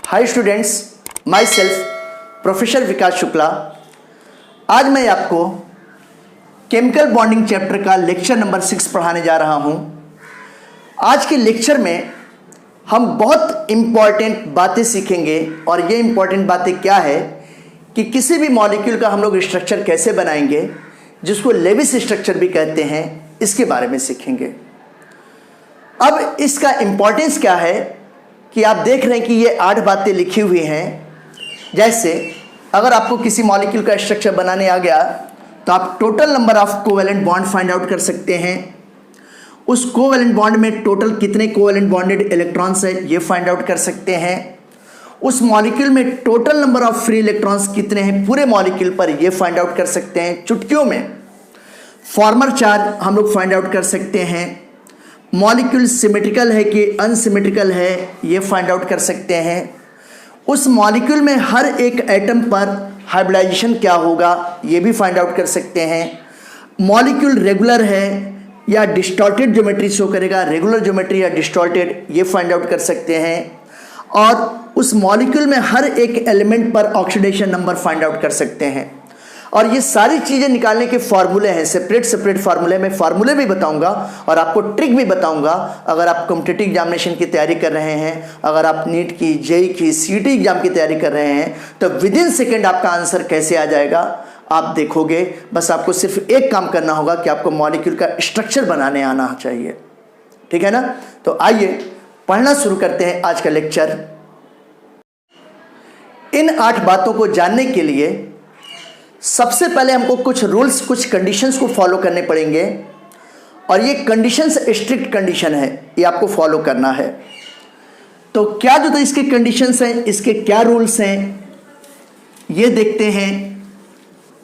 हाय students, myself professor Vikas Shukla. आज मैं आपको केमिकल बॉन्डिंग चैप्टर का लेक्चर नंबर 6 पढ़ाने जा रहा हूं। आज के लेक्चर में हम बहुत इम्पॉर्टेंट बातें सीखेंगे और ये इम्पॉर्टेंट बातें क्या है कि किसी भी मॉलिक्यूल का हम लोग स्ट्रक्चर कैसे बनाएंगे, जिसको लेविस स्ट्रक्चर भी कहते हैं, इसके बारे में सीखेंगे। अब इसका इम्पॉर्टेंस क्या है कि आप देख रहे हैं कि ये 8 बातें लिखी हुई हैं। जैसे अगर आपको किसी मॉलिक्यूल का स्ट्रक्चर बनाने आ गया तो आप total number of covalent bond find out कर सकते हैं। उस कोवेलेंट बॉन्ड में टोटल कितने कोवेलेंट बॉन्डेड इलेक्ट्रॉन्स है ये फाइंड आउट कर सकते हैं। उस मॉलिक्यूल में total number of free electrons कितने हैं पूरे मॉलिक्यूल पर ये फाइंड आउट कर सकते हैं। चुटकियों में फॉर्मल चार्ज हम लोग फाइंड आउट कर सकते हैं। मॉलिक्यूल सिमेट्रिकल है कि अनसिमेट्रिकल है ये फाइंड आउट कर सकते हैं। उस मॉलिक्यूल में हर एक एटम पर हाइब्रिडाइजेशन क्या होगा ये भी फाइंड आउट कर सकते हैं। मॉलिक्यूल रेगुलर है या डिस्टॉर्टेड ज्योमेट्री शो करेगा, रेगुलर ज्योमेट्री या डिस्टॉर्टेड, ये फाइंड आउट कर सकते हैं। और उस मॉलिक्यूल में हर एक एलिमेंट पर ऑक्सीडेशन नंबर फाइंड आउट कर सकते हैं। और ये सारी चीज़ें निकालने के फार्मूले हैं, सेपरेट फार्मूले। मैं फार्मूले भी बताऊंगा और आपको ट्रिक भी बताऊंगा। अगर आप कॉम्पिटिटिव एग्जामिनेशन की तैयारी कर रहे हैं, अगर आप नीट की, जेई की, सीटी एग्जाम की तैयारी कर रहे हैं, तो विदिन सेकेंड आपका आंसर कैसे आ जाएगा आप देखोगे। बस आपको सिर्फ एक काम करना होगा कि आपको मॉलिक्यूल का स्ट्रक्चर बनाने आना चाहिए। ठीक है ना? तो आइए पढ़ना शुरू करते हैं आज का लेक्चर। इन 8 बातों को जानने के लिए सबसे पहले हमको कुछ रूल्स, कुछ कंडीशंस को फॉलो करने पड़ेंगे। और ये कंडीशंस स्ट्रिक्ट कंडीशन है, ये आपको फॉलो करना है। तो क्या जो तो इसके कंडीशंस हैं, इसके क्या रूल्स हैं ये देखते हैं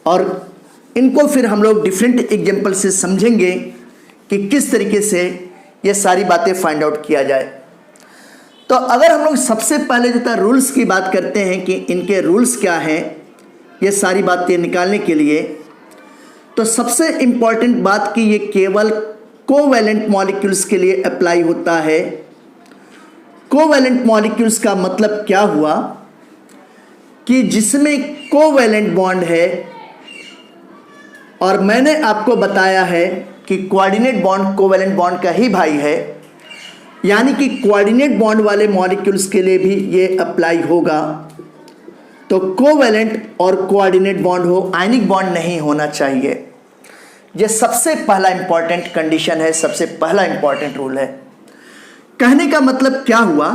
और इनको फिर हम लोग डिफरेंट एग्जाम्पल से समझेंगे कि किस तरीके से ये सारी बातें फाइंड आउट किया जाए। तो अगर हम लोग सबसे पहले जो था रूल्स की बात करते हैं कि इनके रूल्स क्या हैं ये सारी बातें निकालने के लिए, तो सबसे इंपॉर्टेंट बात कि ये केवल कोवैलेंट मॉलिक्यूल्स के लिए अप्लाई होता है। कोवैलेंट मॉलिक्यूल्स का मतलब क्या हुआ कि जिसमें कोवैलेंट बॉन्ड है, और मैंने आपको बताया है कि कोऑर्डिनेट बॉन्ड कोवैलेंट बॉन्ड का ही भाई है, यानी कि कोऑर्डिनेट बॉन्ड वाले मॉलिक्यूल्स के लिए भी ये अप्लाई होगा। तो कोवैलेंट और कोऑर्डिनेट बॉन्ड हो, आयनिक बॉन्ड नहीं होना चाहिए। यह सबसे पहला इंपॉर्टेंट कंडीशन है, सबसे पहला इंपॉर्टेंट रूल है। कहने का मतलब क्या हुआ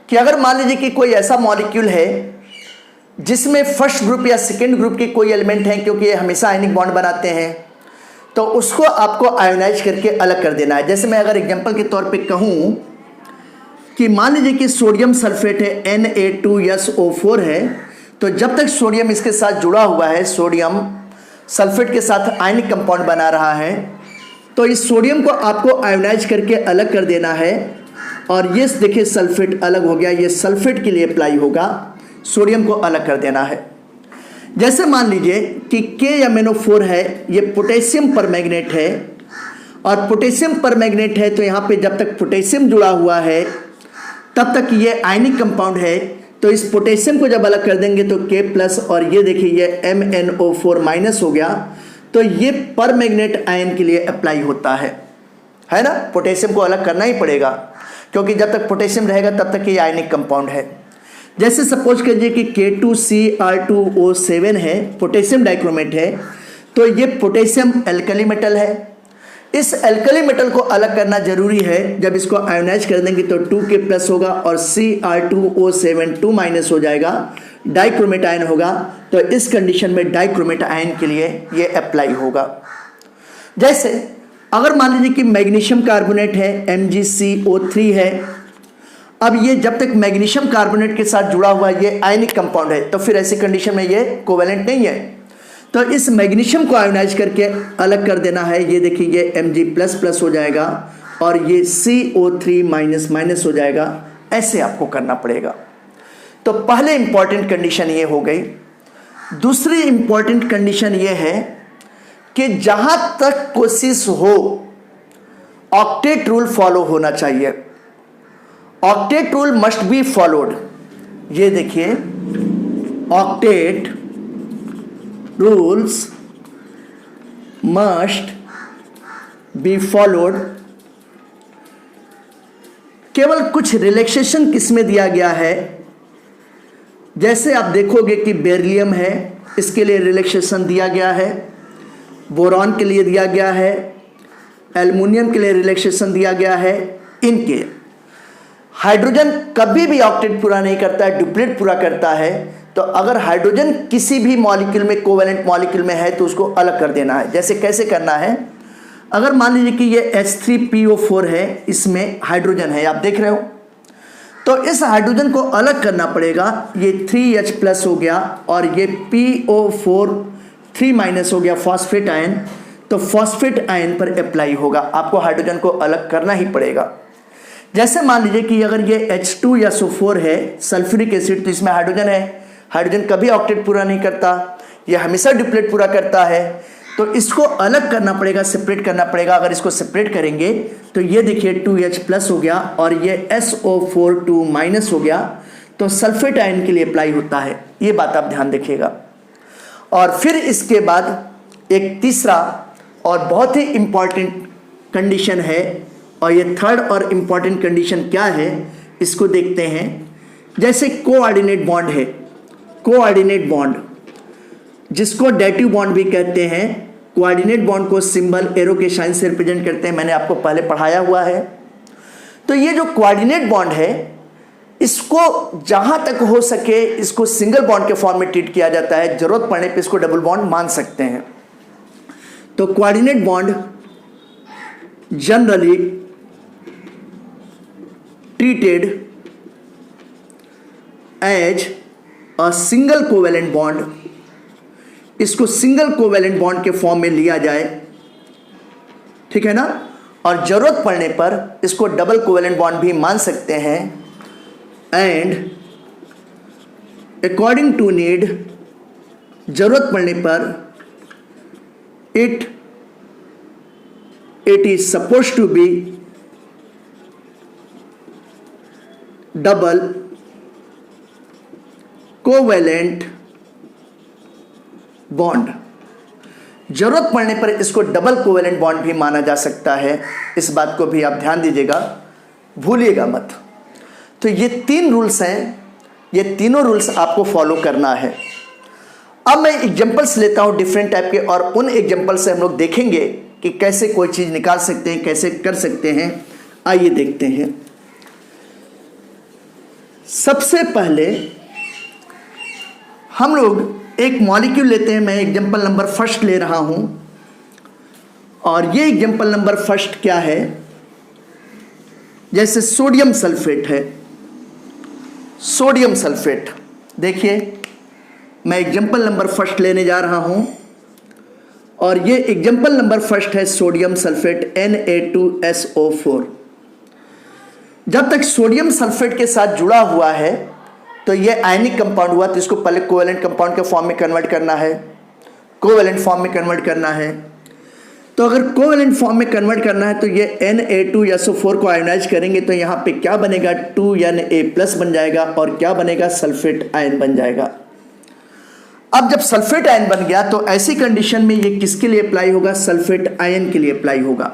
कि अगर मान लीजिए कि कोई ऐसा मॉलिक्यूल है जिसमें फर्स्ट ग्रुप या सेकेंड ग्रुप के कोई एलिमेंट हैं, क्योंकि ये हमेशा आयनिक बॉन्ड बनाते हैं, तो उसको आपको आयोनाइज करके अलग कर देना है। जैसे मैं अगर एग्जांपल के तौर पे कहूँ कि मान लीजिए कि सोडियम सल्फेट है, Na2SO4 है, तो जब तक सोडियम इसके साथ जुड़ा हुआ है, सोडियम सल्फेट के साथ आयनिक कंपाउंड बना रहा है, तो इस सोडियम को आपको आयोनाइज करके अलग कर देना है। और ये देखिए सल्फेट अलग हो गया, ये सल्फेट के लिए अप्लाई होगा, सोडियम को अलग कर देना है। जैसे मान लीजिए कि KMnO4 है, ये पोटेशियम परमैंगनेट है, और पोटेशियम परमैंगनेट है तो यहाँ पे जब तक पोटेशियम जुड़ा हुआ है तब तक ये आयनिक कंपाउंड है। तो इस पोटेशियम को जब अलग कर देंगे तो K+ और ये देखिए ये MnO4- हो गया, तो ये परमैंगनेट आयन के लिए अप्लाई होता है ना? पोटेशियम को अलग करना ही पड़ेगा, क्योंकि जब तक पोटेशियम रहेगा तब तक ये आयनिक कंपाउंड है। जैसे सपोज कीजिए कि K2Cr2O7 है, पोटेशियम डाइक्रोमेट है, तो ये पोटेशियम एल्कली मेटल है। इस एल्कली मेटल को अलग करना जरूरी है। जब इसको आयोनाइज कर देंगे तो 2K+ होगा और Cr2O7 2- हो जाएगा, डाइक्रोमेट आयन होगा। तो इस कंडीशन में डाइक्रोमेट आयन के लिए ये अप्लाई होगा। जैसे अगर मान लीजिए कि मैग्नीशियम कार्बोनेट है, MgCO3 है, अब ये जब तक मैग्नीशियम कार्बोनेट के साथ जुड़ा हुआ ये आयनिक कंपाउंड है, तो फिर ऐसी कंडीशन में ये कोवैलेंट नहीं है। तो इस मैग्नीशियम को आयोनाइज करके अलग कर देना है। ये देखिए ये Mg++ हो जाएगा और ये CO3- हो जाएगा। ऐसे आपको करना पड़ेगा। तो पहले इंपॉर्टेंट कंडीशन ये हो गई। दूसरी इंपॉर्टेंट कंडीशन ये है कि जहां तक कोशिश हो ऑक्टेट रूल फॉलो होना चाहिए। Octet rule must be followed. ये देखिए octet rules must be followed. केवल कुछ रिलैक्सेशन किसमें दिया गया है, जैसे आप देखोगे कि बेरिलियम है, इसके लिए रिलैक्सेशन दिया गया है, बोरॉन के लिए दिया गया है, एल्युमिनियम के लिए रिलैक्सेशन दिया गया है। इनके हाइड्रोजन कभी भी ऑक्टेट पूरा नहीं करता है, डुप्लेट पूरा करता है। तो अगर हाइड्रोजन किसी भी मॉलिक्यूल में, कोवेलेंट मॉलिक्यूल में है, तो उसको अलग कर देना है। जैसे कैसे करना है, अगर मान लीजिए कि ये H3PO4 है, इसमें हाइड्रोजन है, आप देख रहे हो, तो इस हाइड्रोजन को अलग करना पड़ेगा। ये 3H+ हो गया और ये PO4 3- हो गया फॉस्फेट आयन, तो फॉस्फेट आयन पर अप्लाई होगा, आपको हाइड्रोजन को अलग करना ही पड़ेगा। जैसे मान लीजिए कि अगर ये H2 या SO4 है, सल्फ्यूरिक एसिड, तो इसमें हाइड्रोजन है, हाइड्रोजन कभी ऑक्टेट पूरा नहीं करता, ये हमेशा डुप्लेट पूरा करता है, तो इसको अलग करना पड़ेगा, सेपरेट करना पड़ेगा। अगर इसको सेपरेट करेंगे तो ये देखिए 2H+ हो गया और ये SO4 2- हो गया, तो सल्फेट आयन के लिए अप्लाई होता है। ये बात आप ध्यान रखिएगा। और फिर इसके बाद एक तीसरा और बहुत ही इंपॉर्टेंट कंडीशन है, और ये थर्ड और इंपॉर्टेंट कंडीशन क्या है, इसको देखते हैं। जैसे कोऑर्डिनेट बॉन्ड है, कोऑर्डिनेट बॉन्ड जिसको डेटिव बॉन्ड भी कहते हैं, कोऑर्डिनेट बॉन्ड को सिंबल एरो के साइन से रिप्रेजेंट करते हैं, मैंने आपको पहले पढ़ाया हुआ है। तो ये जो कोऑर्डिनेट बॉन्ड है, इसको जहां तक हो सके इसको सिंगल बॉन्ड के फॉर्म में ट्रीट किया जाता है, जरूरत पड़ने पे इसको डबल बॉन्ड मान सकते हैं। तो coordinate bond generally treated as a single covalent bond, इसको सिंगल कोवेलेंट बॉन्ड के फॉर्म में लिया जाए, ठीक है ना, और जरूरत पड़ने पर इसको डबल कोवेलेंट बॉन्ड भी मान सकते हैं। एंड अकॉर्डिंग टू नीड, जरूरत पड़ने पर it is suppose to be double covalent bond. जरूरत पड़ने पर इसको डबल कोवेलेंट बॉन्ड भी माना जा सकता है, इस बात को भी आप ध्यान दीजिएगा, भूलिएगा मत। तो ये 3 रूल्स हैं, ये तीनों रूल्स आपको फॉलो करना है। अब मैं एग्जांपल्स लेता हूं डिफरेंट टाइप के, और उन एग्जांपल से हम लोग देखेंगे कि कैसे कोई चीज़ निकाल सकते हैं, कैसे कर सकते हैं। आइए देखते हैं। सबसे पहले हम लोग एक मॉलिक्यूल लेते हैं, मैं एग्जांपल नंबर फर्स्ट ले रहा हूं, और ये एग्जांपल नंबर फर्स्ट क्या है, जैसे सोडियम सल्फेट है, सोडियम सल्फेट। देखिए मैं एग्जांपल नंबर फर्स्ट लेने जा रहा हूं, और ये एग्जांपल नंबर फर्स्ट है सोडियम सल्फेट Na2SO4। जब तक सोडियम सल्फेट के साथ जुड़ा हुआ है तो ये आयनिक कंपाउंड हुआ, तो इसको पहले कोवेलेंट कंपाउंड के फॉर्म में कन्वर्ट करना है, कोवेलेंट फॉर्म में कन्वर्ट करना है। तो अगर कोवेलेंट फॉर्म में कन्वर्ट करना है तो ये Na2SO4 को आयोनाइज करेंगे, तो यहाँ पे क्या बनेगा, 2Na+ बन जाएगा, और क्या बनेगा, सल्फेट आयन बन जाएगा। अब जब सल्फेट आयन बन गया तो ऐसी कंडीशन में ये किसके लिए अप्लाई होगा, सल्फेट आयन के लिए अप्लाई होगा।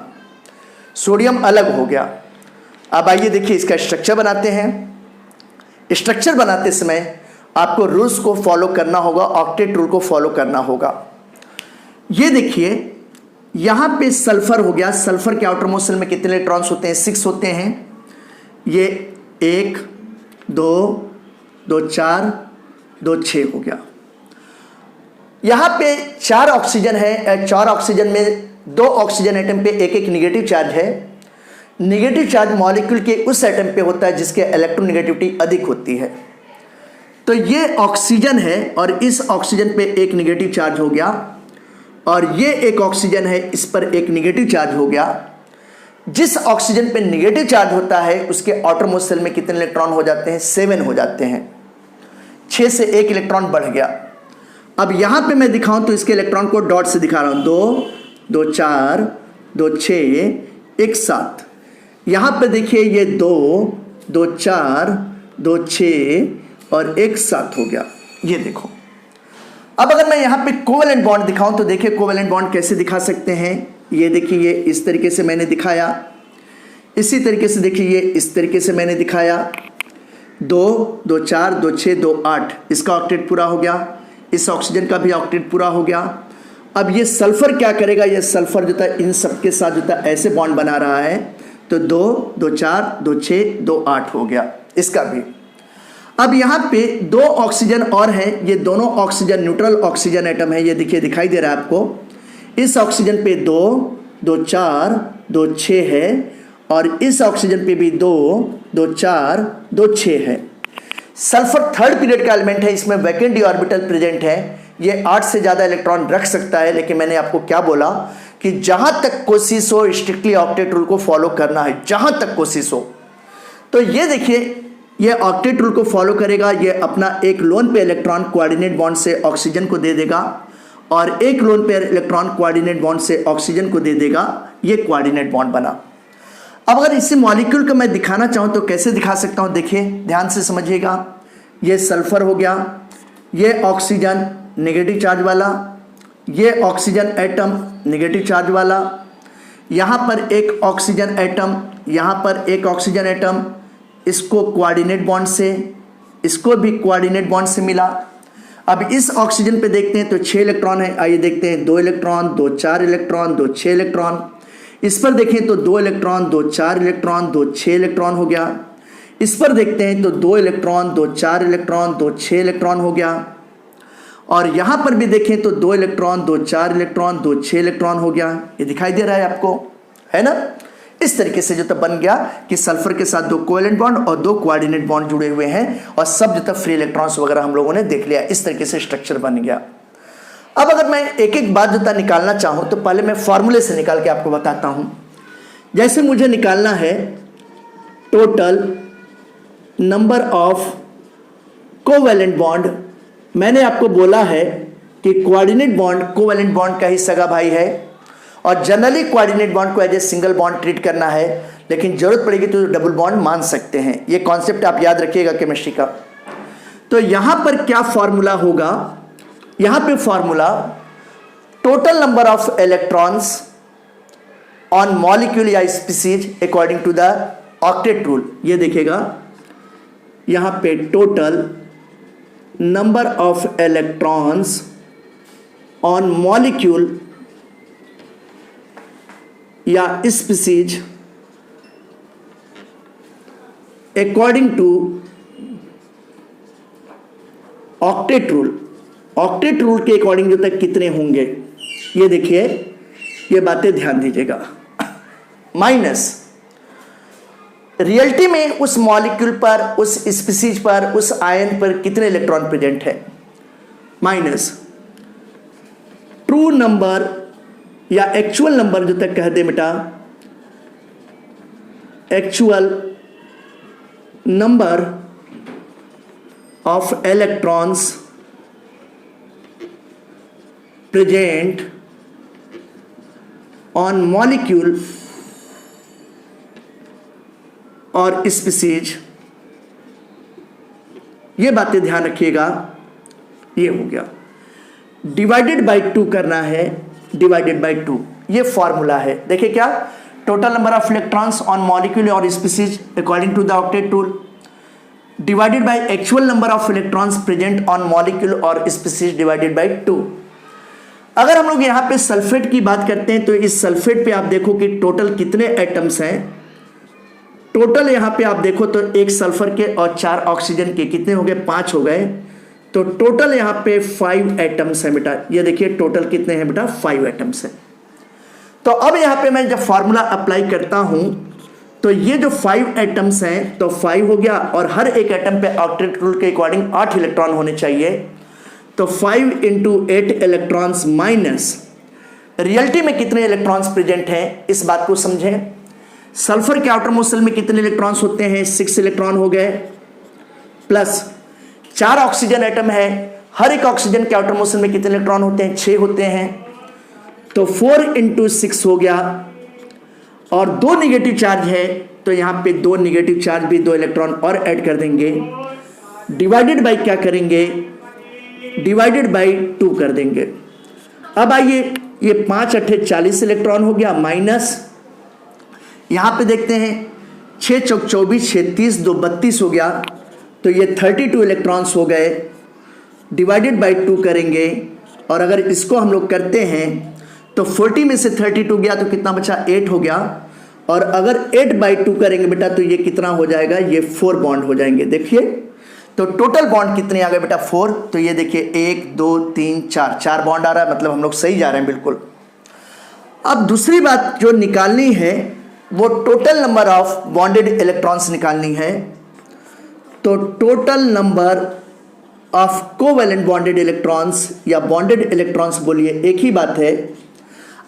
सोडियम अलग हो गया। अब आइए देखिए इसका स्ट्रक्चर बनाते हैं। स्ट्रक्चर बनाते समय आपको रूल्स को फॉलो करना होगा, ऑक्टेट रूल को फॉलो करना होगा। ये देखिए यहाँ पे सल्फर हो गया, सल्फर के आउटर मोस्ट शेल में कितने इलेक्ट्रॉन्स होते हैं, 6 होते हैं। ये 1 2 2 4 2 6 हो गया। यहाँ पे 4 ऑक्सीजन है, 4 ऑक्सीजन में 2 ऑक्सीजन एटम पे एक एक निगेटिव चार्ज है। निगेटिव चार्ज मॉलिक्यूल के उस एटम पे होता है जिसके इलेक्ट्रोनेगेटिविटी अधिक होती है। तो ये ऑक्सीजन है और इस ऑक्सीजन पे एक निगेटिव चार्ज हो गया, और ये एक ऑक्सीजन है, इस पर एक निगेटिव चार्ज हो गया। जिस ऑक्सीजन पे निगेटिव चार्ज होता है उसके आउटर मोस्ट शेल में कितने इलेक्ट्रॉन हो जाते हैं, 7 हो जाते हैं। 6 से 1 इलेक्ट्रॉन बढ़ गया। अब यहां पे मैं दिखाऊं तो इसके इलेक्ट्रॉन को डॉट से दिखा रहा हूं, 2 2 4 2 6 1 7। यहां पे देखिए ये 2 2 4 2 6 और एक साथ हो गया। ये देखो, अब अगर मैं यहाँ पे कोवेलेंट बॉन्ड दिखाऊं तो देखिए कोवेलेंट बॉन्ड कैसे दिखा सकते हैं। ये देखिए, ये इस तरीके से मैंने दिखाया, इसी तरीके से देखिए ये इस तरीके से मैंने दिखाया। 2 2 4 2 6 2 8, इसका ऑक्टेट पूरा हो गया। इस ऑक्सीजन का भी ऑक्टेट पूरा हो गया। अब ये सल्फर क्या करेगा, ये सल्फर जो था इन सबके साथ जो था ऐसे बॉन्ड बना रहा है, तो 2 2 4 2 6 2 8 हो गया इसका भी। अब यहाँ पे 2 ऑक्सीजन और हैं, ये दोनों ऑक्सीजन न्यूट्रल ऑक्सीजन एटम है। ये देखिए दिखाई दे रहा है आपको, इस ऑक्सीजन पे 2 2 4 2 6 है और इस ऑक्सीजन पे भी 2 2 4 2 6 है। सल्फर थर्ड पीरियड का एलिमेंट है, इसमें वैकेंट डी ऑर्बिटल प्रेजेंट है। ये 8 से ज़्यादा इलेक्ट्रॉन रख सकता है, लेकिन मैंने आपको क्या बोला कि जहां तक कोशिश हो स्ट्रिक्टली ऑक्टेट रूल को फॉलो करना है, जहां तक कोशिश हो। तो ये देखिए, ये ऑक्टेट रूल को फॉलो करेगा। ये अपना एक लोन पे इलेक्ट्रॉन कोऑर्डिनेट बॉन्ड से ऑक्सीजन को दे देगा और एक लोन पे इलेक्ट्रॉन कोऑर्डिनेट बॉन्ड से ऑक्सीजन को दे देगा। ये कोऑर्डिनेट बॉन्ड बना। अब अगर इसी मॉलिक्यूल को मैं दिखाना चाहूँ तो कैसे दिखा सकता हूँ, देखिए ध्यान से समझिएगा। ये सल्फर हो गया, ये ऑक्सीजन नेगेटिव चार्ज वाला, ये ऑक्सीजन एटम नेगेटिव चार्ज वाला, यहाँ पर एक ऑक्सीजन एटम, यहाँ पर एक ऑक्सीजन एटम, इसको कोऑर्डिनेट बॉन्ड से, इसको भी कोऑर्डिनेट बॉन्ड से मिला। अब इस ऑक्सीजन पे देखते हैं तो 6 इलेक्ट्रॉन है। आइए देखते हैं, 2 इलेक्ट्रॉन 2 4 इलेक्ट्रॉन 2 6 इलेक्ट्रॉन। इस पर देखें तो 2 इलेक्ट्रॉन 2 4 इलेक्ट्रॉन 2 6 इलेक्ट्रॉन हो गया। इस पर देखते हैं तो 2 इलेक्ट्रॉन 2 4 इलेक्ट्रॉन 2 6 इलेक्ट्रॉन हो गया। और यहाँ पर भी देखें तो 2 इलेक्ट्रॉन 2 4 इलेक्ट्रॉन 2 6 इलेक्ट्रॉन हो गया। ये दिखाई दे रहा है आपको, है ना। इस तरीके से जो तो बन गया कि सल्फर के साथ 2 कोवेलेंट बॉन्ड और 2 कोऑर्डिनेट बॉन्ड जुड़े हुए हैं और सब जो था फ्री इलेक्ट्रॉन्स वगैरह हम लोगों ने देख लिया। इस तरीके से स्ट्रक्चर बन गया। अब अगर मैं एक एक बात जो था निकालना चाहूँ तो पहले मैं फॉर्मूले से निकाल के आपको बताता हूँ। जैसे मुझे निकालना है total number of covalent bond. मैंने आपको बोला है कि कोऑर्डिनेट बॉन्ड कोवेलेंट बॉन्ड का ही सगा भाई है और जनरली कोऑर्डिनेट बॉन्ड को as a single bond treat करना है, लेकिन जरूरत पड़ेगी तो डबल बॉन्ड मान सकते हैं। ये कॉन्सेप्ट आप याद रखिएगा केमिस्ट्री का। तो यहां पर क्या फॉर्मूला होगा, यहां पे formula total number of electrons on molecule या species according to the octet rule. ये देखिएगा, यहां पे total number of electrons on molecule या species according to octet rule। octet rule के अकॉर्डिंग जो तक कितने होंगे, ये देखिए, ये बातें ध्यान दीजिएगा। माइनस रियलिटी में उस मॉलिक्यूल पर, उस स्पीसीज पर, उस आयन पर कितने इलेक्ट्रॉन प्रेजेंट है, माइनस ट्रू नंबर या एक्चुअल नंबर जो तक कह दे बेटा, actual number of electrons present on molecule और स्पीसीज। ये बातें ध्यान रखिएगा। ये हो गया, डिवाइडेड बाय 2 करना है, डिवाइडेड बाय 2 ये फॉर्मूला है। देखिए क्या, total number of electrons on molecule और species according to the octet rule divided by actual number of electrons present on molecule और स्पीसीज डिवाइडेड बाय 2। अगर हम लोग यहाँ पे सल्फेट की बात करते हैं तो इस सल्फेट पे आप देखो कि टोटल कितने एटम्स हैं। टोटल यहाँ पे आप देखो तो एक सल्फर के और 4 ऑक्सीजन के कितने हो गए, 5 हो गए। तो टोटल यहाँ पे 5 एटम्स हैं बेटा। ये देखिए टोटल कितने हैं बेटा, 5 एटम्स हैं। तो अब यहाँ पे मैं जब फॉर्मूला अप्लाई करता हूँ तो ये जो 5 एटम्स हैं तो 5 हो गया और हर एक एटम पे ऑक्टेट रूल के अकॉर्डिंग 8 इलेक्ट्रॉन होने चाहिए। तो 5 × 8 इलेक्ट्रॉन्स माइनस रियलिटी में कितने इलेक्ट्रॉन्स प्रेजेंट हैं, इस बात को समझें। सल्फर के आउटर मोस्ट शेल में कितने इलेक्ट्रॉन्स होते हैं, 6 इलेक्ट्रॉन हो गए, प्लस 4 ऑक्सीजन एटम है, हर एक ऑक्सीजन के आउटर मोस्ट शेल में कितने इलेक्ट्रॉन होते हैं, 6 होते हैं। तो 4 × 6 हो गया और 2 निगेटिव चार्ज है तो यहाँ पे 2 निगेटिव चार्ज भी 2 इलेक्ट्रॉन और ऐड कर देंगे डिवाइडेड बाई क्या करेंगे, डिवाइडेड बाई 2 कर देंगे। अब आइए, ये 5 अट्ठे 40 इलेक्ट्रॉन हो गया, माइनस यहाँ पे देखते हैं 6 चौक 24, 6 30, 2 32 हो गया, तो ये 32 इलेक्ट्रॉन्स हो गए। डिवाइडेड बाई 2 करेंगे और अगर इसको हम लोग करते हैं तो 40 में से 32 गया तो कितना बचा, 8 हो गया। और अगर 8/2 करेंगे बेटा तो ये कितना हो जाएगा, ये 4 बॉन्ड हो जाएंगे। देखिए तो टोटल बॉन्ड कितने आ गए बेटा, 4। तो ये देखिए 1 2 3 4 बॉन्ड आ रहा है, मतलब हम लोग सही जा रहे हैं बिल्कुल। अब दूसरी बात जो निकालनी है वो total number of bonded electrons निकालनी है। तो total number of covalent bonded electrons या बॉन्डेड इलेक्ट्रॉन्स बोलिए, एक ही बात है।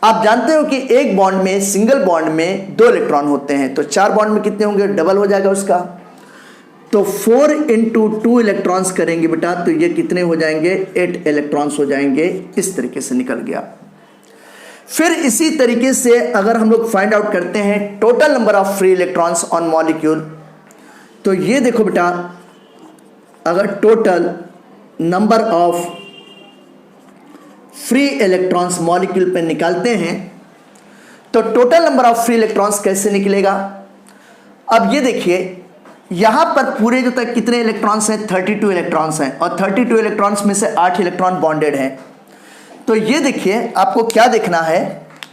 आप जानते हो कि एक बॉन्ड में, सिंगल बॉन्ड में 2 इलेक्ट्रॉन होते हैं, तो 4 बॉन्ड में कितने होंगे, डबल हो जाएगा उसका। तो 4 × 2 इलेक्ट्रॉन्स करेंगे बेटा तो ये कितने हो जाएंगे, 8 इलेक्ट्रॉन्स हो जाएंगे। इस तरीके से निकल गया। फिर इसी तरीके से अगर हम लोग फाइंड आउट करते हैं total number of free electrons on molecule, तो ये देखो बेटा, अगर total number of free electrons molecule पे निकालते हैं तो total number of free electrons कैसे निकलेगा। अब ये देखिए यहां पर पूरे जो तक कितने इलेक्ट्रॉन्स हैं, 32 इलेक्ट्रॉन्स हैं, और 32 इलेक्ट्रॉन्स में से 8 इलेक्ट्रॉन बॉन्डेड हैं। तो ये देखिए आपको क्या देखना है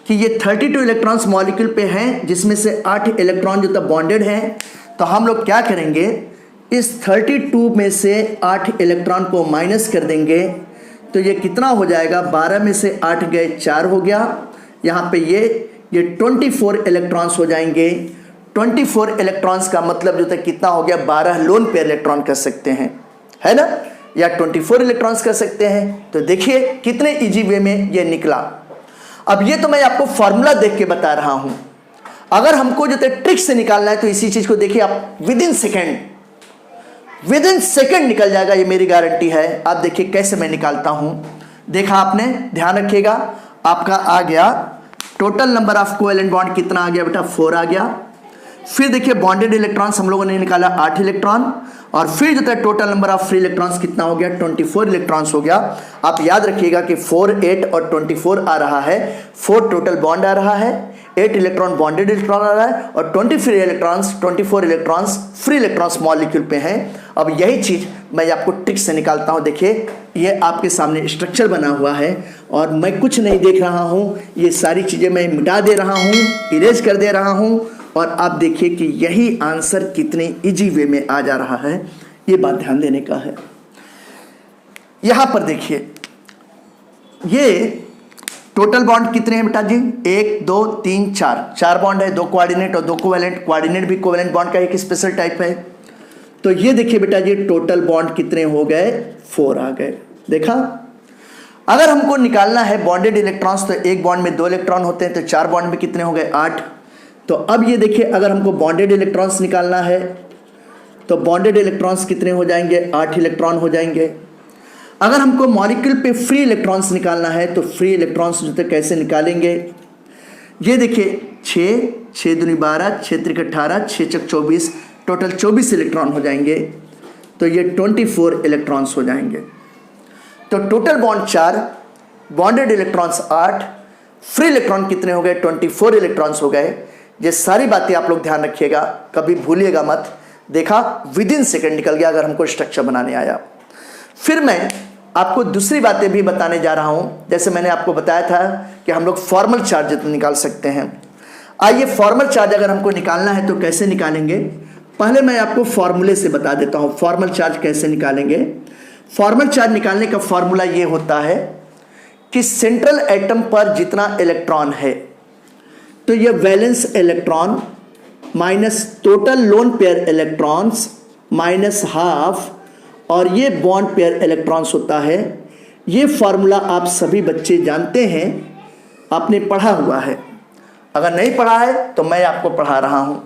कि ये 32 इलेक्ट्रॉन्स मॉलिक्यूल पे हैं जिसमें से 8 इलेक्ट्रॉन जो तब बॉन्डेड हैं। तो हम लोग क्या करेंगे, इस 32 में से 8 इलेक्ट्रॉन को माइनस कर देंगे तो ये कितना हो जाएगा, 12 में से 8 गए 4 हो गया। यहाँ पे ये 24 इलेक्ट्रॉन्स हो जाएंगे। 24 इलेक्ट्रॉन्स का मतलब जो था कितना हो गया, 12 लोन पेयर इलेक्ट्रॉन कर सकते हैं, है ना, या 24 इलेक्ट्रॉन्स कर सकते हैं। तो देखिए कितने इजी वे में ये निकला। अब ये तो मैं आपको फॉर्मूला देख के बता रहा हूं, अगर हमको जो ट्रिक से निकालना है तो इसी चीज को देखिए आप, विद इन सेकेंड निकल जाएगा, ये मेरी गारंटी है। आप देखिए कैसे मैं निकालता हूं, देखा आपने, ध्यान रखिएगा। आपका आ गया total number of covalent bond कितना आ गया बेटा, 4 आ गया। फिर देखिए बॉन्डेड इलेक्ट्रॉन्स हम लोगों ने निकाला 8 इलेक्ट्रॉन, और फिर जो है total number of free electrons कितना हो गया, 24 इलेक्ट्रॉन्स हो गया। आप याद रखिएगा कि 4, 8 और 24 आ रहा है, 4 टोटल बॉन्ड आ रहा है, 8 इलेक्ट्रॉन बॉन्डेड इलेक्ट्रॉन आ रहा है, और 24 इलेक्ट्रॉन्स फ्री इलेक्ट्रॉन्स मॉलिक्यूल पे हैं। अब यही चीज मैं आपको ट्रिक से निकालता हूं। देखिए ये आपके सामने स्ट्रक्चर बना हुआ है और मैं कुछ नहीं देख रहा हूं, ये सारी चीजें मैं मिटा दे रहा हूं, इरेज कर दे रहा हूं, और आप देखिए कि यही आंसर कितने इजी वे में आ जा रहा है, ये बात ध्यान देने का है। यहां पर देखिए ये टोटल बॉन्ड कितने हैं बेटा जी, 1 2 3 4 बॉन्ड है, 2 कोऑर्डिनेट और 2 कोवैलेंट। कोऑर्डिनेट भी कोवैलेंट बॉन्ड का एक स्पेशल टाइप है। तो ये देखिए बेटा जी टोटल बॉन्ड कितने हो गए, 4 आ गए। देखा, अगर हमको निकालना है बॉन्डेड इलेक्ट्रॉन्स तो एक बॉन्ड में 2 इलेक्ट्रॉन होते हैं, तो 4 बॉन्ड में कितने हो गए, 8। तो अब ये देखिए अगर हमको बॉन्डेड इलेक्ट्रॉन्स निकालना है तो बॉन्डेड इलेक्ट्रॉन्स कितने हो जाएंगे, 8 इलेक्ट्रॉन हो जाएंगे। अगर हमको मॉलिक्यूल पे फ्री इलेक्ट्रॉन्स निकालना है तो फ्री इलेक्ट्रॉन्स जो है कैसे निकालेंगे, ये देखिए 6 दूनी 12, 6 त्रिक 18, 6 चौक 24, टोटल 24 इलेक्ट्रॉन हो जाएंगे। तो ये 24 इलेक्ट्रॉन्स हो जाएंगे। तो total bond 4, bonded electrons 8, free electron कितने हो गए, 24 इलेक्ट्रॉन्स हो गए। ये सारी बातें आप लोग ध्यान रखिएगा, कभी भूलिएगा मत। देखा, विद इन सेकेंड निकल गया अगर हमको स्ट्रक्चर बनाने आया। फिर मैं आपको दूसरी बातें भी बताने जा रहा हूं। जैसे मैंने आपको बताया था कि हम लोग फॉर्मल चार्ज निकाल सकते हैं। आइए फॉर्मल चार्ज अगर हमको निकालना है तो कैसे निकालेंगे, पहले मैं आपको फॉर्मूले से बता देता हूं फॉर्मल चार्ज कैसे निकालेंगे। फॉर्मल चार्ज निकालने का फॉर्मूला ये होता है कि सेंट्रल एटम पर जितना इलेक्ट्रॉन है तो ये valence electron minus total lone pair electrons minus half, और ये बॉन्ड पेयर इलेक्ट्रॉन्स होता है। ये फॉर्मूला आप सभी बच्चे जानते हैं, आपने पढ़ा हुआ है। अगर नहीं पढ़ा है तो मैं आपको पढ़ा रहा हूं,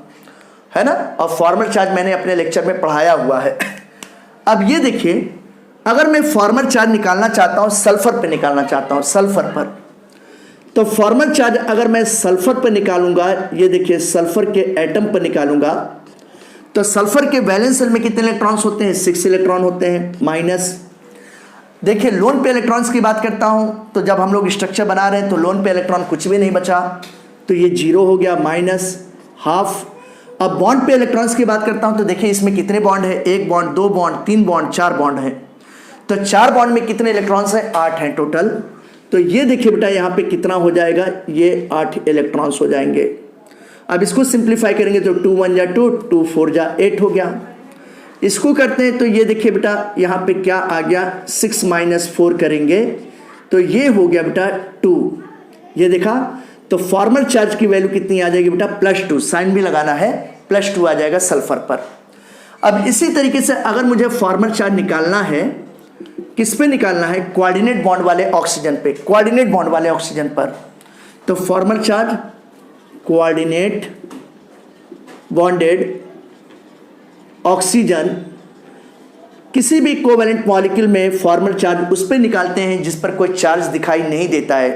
है ना, और फॉर्मल चार्ज मैंने अपने लेक्चर में पढ़ाया हुआ है। अब ये देखिए, अगर मैं फॉर्मल चार्ज निकालना चाहता हूं, सल्फर पे निकालना चाहता हूं, सल्फर पर, तो फॉर्मल चार्ज अगर मैं सल्फर पर निकालूंगा, ये देखिए सल्फर के एटम पर निकालूंगा, तो सल्फर के वैलेंस शेल में कितने इलेक्ट्रॉन्स होते हैं? 6 इलेक्ट्रॉन होते हैं माइनस। देखिए लोन पे इलेक्ट्रॉन्स की बात करता हूँ, तो जब हम लोग स्ट्रक्चर बना रहे हैं तो लोन पे इलेक्ट्रॉन कुछ भी नहीं बचा, तो ये 0 हो गया, माइनस हाफ। अब बॉन्ड पे इलेक्ट्रॉन्स की बात करता हूँ, तो देखिए इसमें कितने बॉन्ड है? 1 बॉन्ड, 2 बॉन्ड, 3 बॉन्ड, 4 बॉन्ड है। तो 4 बॉन्ड में कितने इलेक्ट्रॉन्स हैं? 8 हैं टोटल। तो ये देखिए बेटा यहाँ पे कितना हो जाएगा? ये 8 इलेक्ट्रॉन्स हो जाएंगे। अब इसको सिंप्लीफाई करेंगे तो 2 1 जा 2, 2 4 जा 8 हो गया। इसको करते हैं तो ये देखिए बेटा यहाँ पे क्या आ गया? 6 - 4 करेंगे तो ये हो गया बेटा 2। ये देखा, तो फॉर्मल चार्ज की वैल्यू कितनी आ जाएगी बेटा? +2। साइन भी लगाना है, +2 आ जाएगा सल्फर पर। अब इसी तरीके से अगर मुझे फॉर्मल चार्ज निकालना है, किस पे निकालना है? कोऑर्डिनेट बॉन्ड वाले ऑक्सीजन पे, कोऑर्डिनेट बॉन्ड वाले ऑक्सीजन पर। तो formal charge coordinate bonded oxygen, किसी भी कोवैलेंट मॉलिक्यूल में फॉर्मल चार्ज उस पर निकालते हैं जिस पर कोई चार्ज दिखाई नहीं देता है।